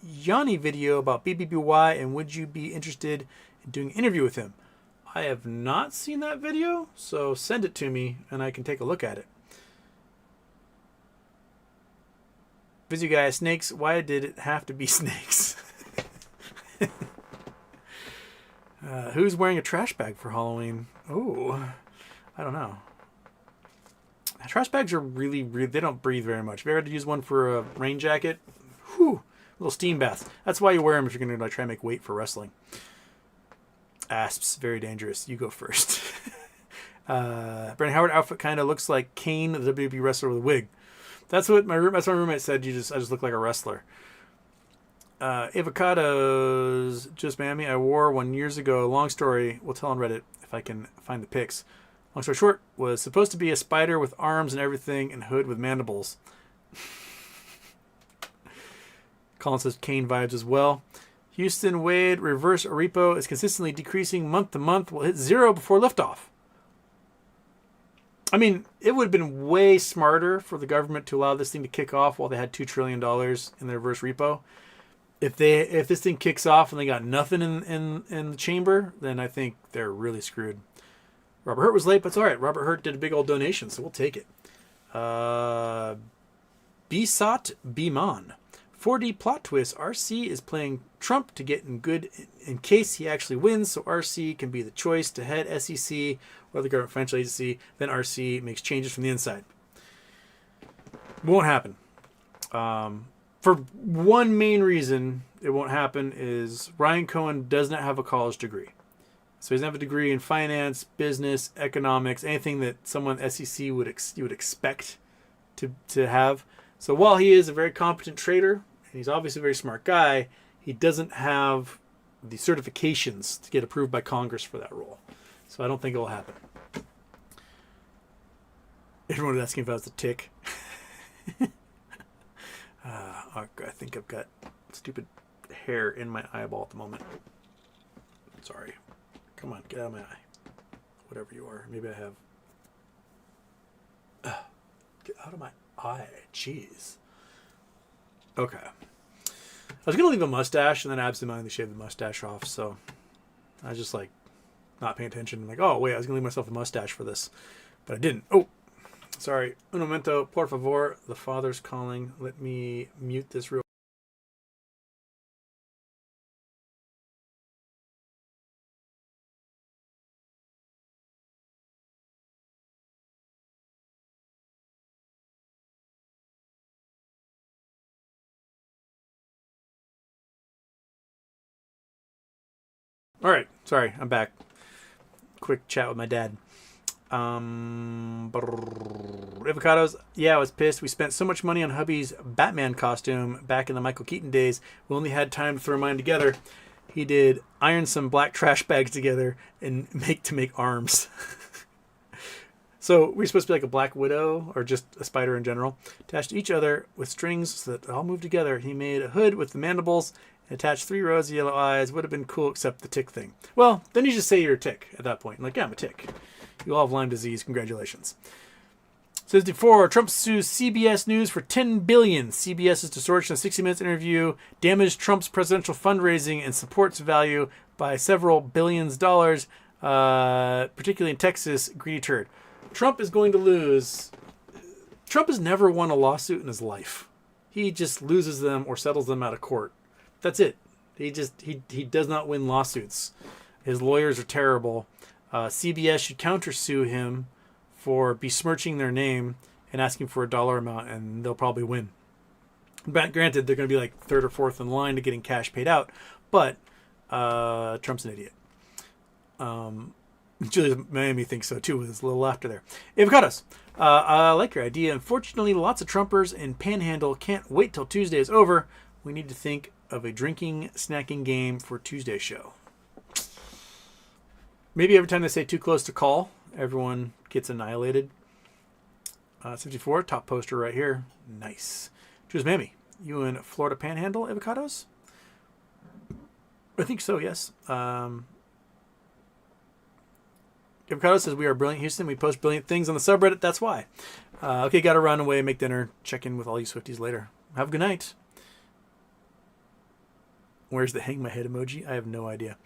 Yanni video about BBBY, and would you be interested in doing an interview with him? I have not seen that video, so send it to me and I can take a look at it. Busy guy, snakes, why did it have to be snakes? Who's wearing a trash bag for Halloween? Oh, I don't know. Trash bags are really, they don't breathe very much. Have you ever had to use one for a rain jacket? Whew, little steam baths. That's why you wear them if you're going to try and make weight for wrestling. Asps, very dangerous. You go first. Brandon Howard outfit kind of looks like Kane, the WWE wrestler with a wig. That's what my roommate said. I just look like a wrestler. Avocados, just mammy. I wore one years ago. Long story. We'll tell on Reddit if I can find the pics. Long story short, was supposed to be a spider with arms and everything and hood with mandibles. Colin says Kane vibes as well. Houston Wade reverse repo is consistently decreasing month to month. Will hit 0 before liftoff. I mean, it would have been way smarter for the government to allow this thing to kick off while they had $2 trillion in their reverse repo. If this thing kicks off and they got nothing in the chamber, then I think they're really screwed. Robert Hurt was late, but it's all right. Robert Hurt did a big old donation, so we'll take it. Bisat Biman. 4D plot twist. RC is playing Trump to get in good in case he actually wins, so RC can be the choice to head SEC or the government financial agency. Then RC makes changes from the inside. Won't happen. For one main reason it won't happen is Ryan Cohen does not have a college degree. So he doesn't have a degree in finance, business, economics, anything that someone SEC would expect to have. So while he is a very competent trader, and he's obviously a very smart guy, he doesn't have the certifications to get approved by Congress for that role. So I don't think it will happen. Everyone was asking if I was a tick. I think I've got stupid hair in my eyeball at the moment. Sorry. Come on, get out of my eye. Whatever you are. Maybe I have... get out of my eye. Jeez. Okay. I was going to leave a mustache and then absentmindedly shave the mustache off, so I was just like not paying attention. I'm like, oh, wait, I was going to leave myself a mustache for this, but I didn't. Oh, sorry. Un momento, por favor. The father's calling. Let me mute this real. All right, sorry, I'm back. Quick chat with my dad. Avocados, yeah, I was pissed. We spent so much money on hubby's Batman costume back in the Michael Keaton days. We only had time to throw mine together. He did iron some black trash bags together and make arms. So we're supposed to be like a Black Widow or just a spider in general, attached to each other with strings so that they all move together. He made a hood with the mandibles and attached 3 rows of yellow eyes. Would have been cool except the tick thing. Well, then you just say you're a tick at that point. Like, yeah, I'm a tick. You all have Lyme disease. Congratulations. Says before, Trump sues CBS News for $10 billion. CBS's distortion of 60 Minutes interview damaged Trump's presidential fundraising and supports value by several billions dollars, particularly in Texas. Greedy turd. Trump is going to lose. Trump has never won a lawsuit in his life. He just loses them or settles them out of court. That's it. He does not win lawsuits. His lawyers are terrible. CBS should countersue him for besmirching their name and asking for a dollar amount, and they'll probably win. But granted, they're going to be like 3rd or 4th in line to getting cash paid out, but Trump's an idiot. Julia Miami thinks so too with his little laughter there. Avocados. I like your idea. Unfortunately, lots of Trumpers in Panhandle can't wait till Tuesday is over. We need to think of a drinking, snacking game for Tuesday's show. Maybe every time they say too close to call, everyone gets annihilated. 64, top poster right here. Nice. Julia Miami, you in Florida Panhandle, Avocados? I think so, yes. Avocado says, we are brilliant, Houston. We post brilliant things on the subreddit. That's why. Okay, got to run away, make dinner. Check in with all you Swifties later. Have a good night. Where's the hang my head emoji? I have no idea.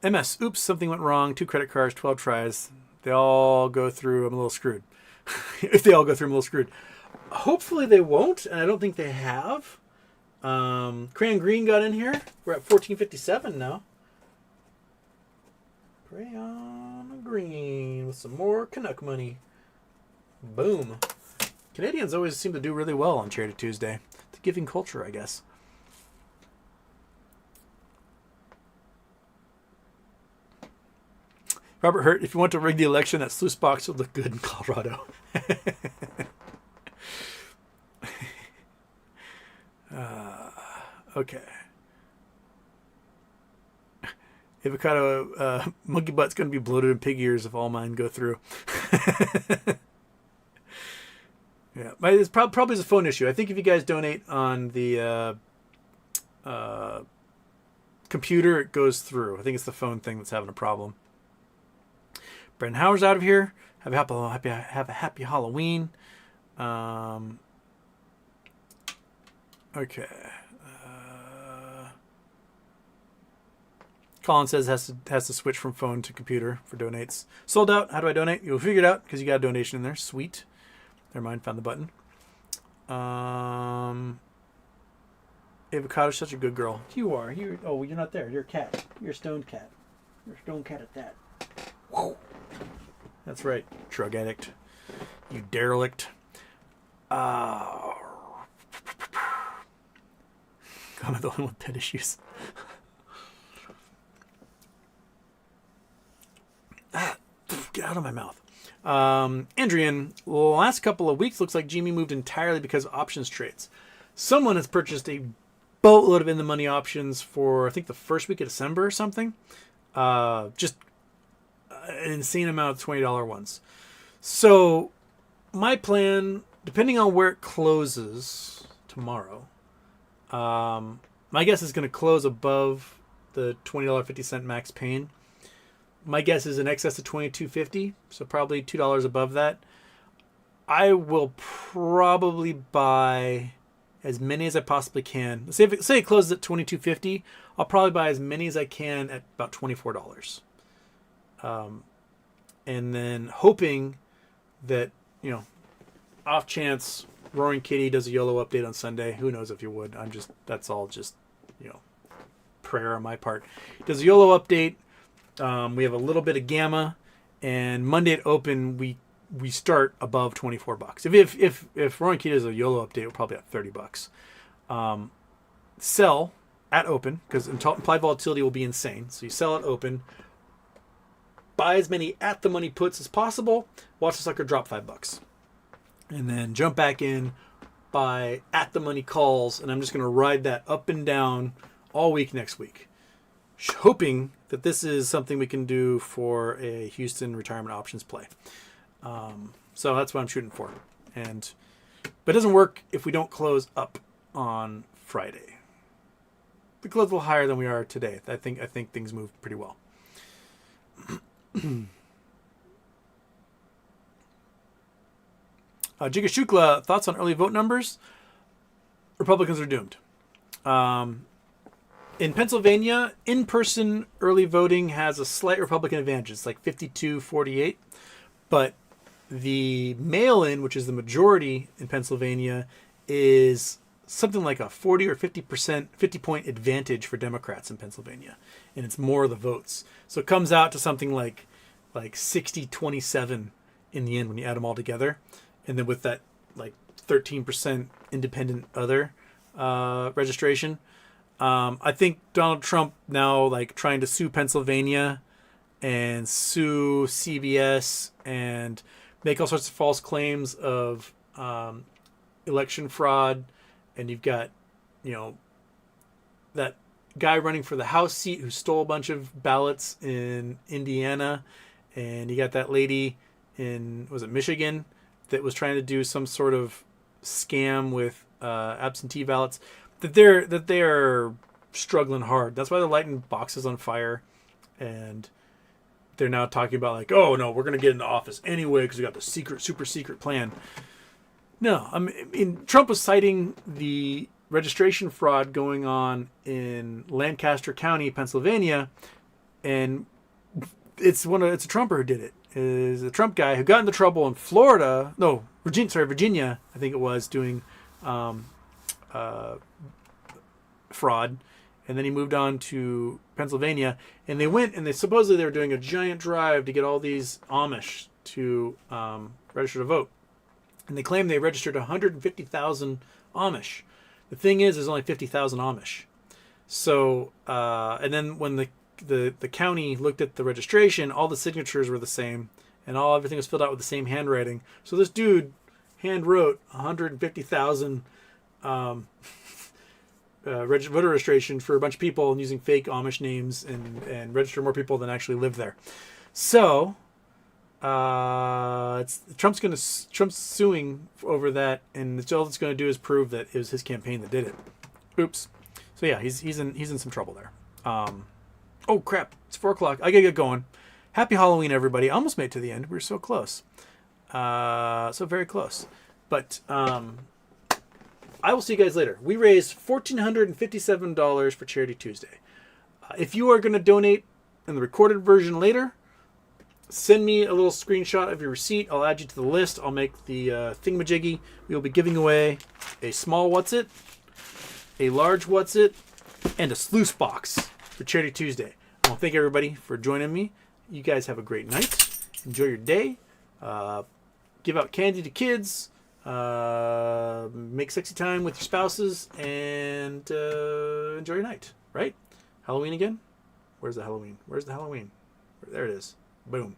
MS, oops, something went wrong. 2 credit cards, 12 tries. They all go through. I'm a little screwed. If they all go through, I'm a little screwed. Hopefully they won't, and I don't think they have. Crayon Green got in here. We're at 1457 now. Crayon Green with some more Canuck money. Boom. Canadians always seem to do really well on Charity Tuesday. It's a giving culture, I guess. Robert Hurt, if you want to rig the election, that sluice box would look good in Colorado. Okay. Avocado, monkey butt's going to be bloated in pig ears if all mine go through. Yeah, but it's probably a phone issue. I think if you guys donate on the computer, it goes through. I think it's the phone thing that's having a problem. Brendan Howard's out of here. Have a happy Halloween. Okay. Colin says has to switch from phone to computer for donates. Sold out. How do I donate? You'll figure it out because you got a donation in there. Sweet. Never mind. Found the button. Avocado's such a good girl. You are. You're not there. You're a cat. You're a stoned cat. You're a stoned cat at that. Whoa. That's right. Drug addict. You derelict. I'm the one with pet issues. Get out of my mouth. Andrian, last couple of weeks looks like Jimmy moved entirely because of options trades. Someone has purchased a boatload of in the money options for I think the first week of December or something. Just an insane amount of $20 ones. So my plan, depending on where it closes tomorrow, my guess is going to close above the $20.50 max pain. My guess is in excess of $22.50, so probably $2 above that. I will probably buy as many as I possibly can. Say it closes at $22.50, I'll probably buy as many as I can at about $24. And then hoping that, off chance Roaring Kitty does a YOLO update on Sunday. Who knows if you would. That's all just, prayer on my part. Does a YOLO update. We have a little bit of gamma, and Monday at open we start above $24. If Roaring Kitty does a YOLO update, we're probably at $30. Sell at open because implied volatility will be insane. So you sell at open, buy as many at the money puts as possible. Watch the sucker drop $5, and then jump back in, buy at the money calls, and I'm just going to ride that up and down all week next week, hoping that this is something we can do for a Houston retirement options play. So that's what I'm shooting for. But it doesn't work if we don't close up on Friday. We close a little higher than we are today. I think things move pretty well. Jiga Shukla, thoughts on early vote numbers? Republicans are doomed. In Pennsylvania, in-person early voting has a slight Republican advantage. It's like 52-48. But the mail-in, which is the majority in Pennsylvania, is something like a 40 or 50-point advantage for Democrats in Pennsylvania. And it's more of the votes. So it comes out to something like 60-27 in the end when you add them all together. And then with that like 13% independent other registration, I think Donald Trump now trying to sue Pennsylvania and sue CBS and make all sorts of false claims of election fraud. And you've got, that guy running for the House seat who stole a bunch of ballots in Indiana. And you got that lady in, was it Michigan, that was trying to do some sort of scam with absentee ballots. That they are struggling hard. That's why they're lighting boxes on fire. And they're now talking about like, oh no, we're going to get into office anyway because we got the super secret plan. No, I mean, Trump was citing the registration fraud going on in Lancaster County, Pennsylvania, and it's a Trumper who did it. It is a Trump guy who got into trouble in Florida. No, Virginia, I think it was, doing fraud. And then he moved on to Pennsylvania, and they went and supposedly they were doing a giant drive to get all these Amish to register to vote. And they claim they registered 150,000 Amish. The thing is, there's only 50,000 Amish. So, and then when the county looked at the registration, all the signatures were the same, and everything was filled out with the same handwriting. So this dude hand wrote 150,000 voter registration for a bunch of people and using fake Amish names and register more people than actually live there. So Trump's suing over that, and all it's going to do is prove that it was his campaign that did it. Oops. So yeah, he's in some trouble there. Oh crap! It's 4:00. I gotta get going. Happy Halloween, everybody! I almost made it to the end. We were so close. So very close. But I will see you guys later. We raised $1,457 for Charity Tuesday. If you are going to donate in the recorded version later, send me a little screenshot of your receipt. I'll add you to the list. I'll make the thingamajiggy. We will be giving away a small What's It, a large What's It, and a sluice box for Charity Tuesday. I want to thank everybody for joining me. You guys have a great night. Enjoy your day. Give out candy to kids. Make sexy time with your spouses, and enjoy your night. Right? Halloween again? Where's the Halloween? There it is. Boom.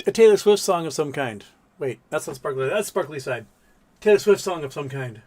A Taylor Swift song of some kind. Wait, that's not Sparkly. That's Sparkly Side. Taylor Swift song of some kind.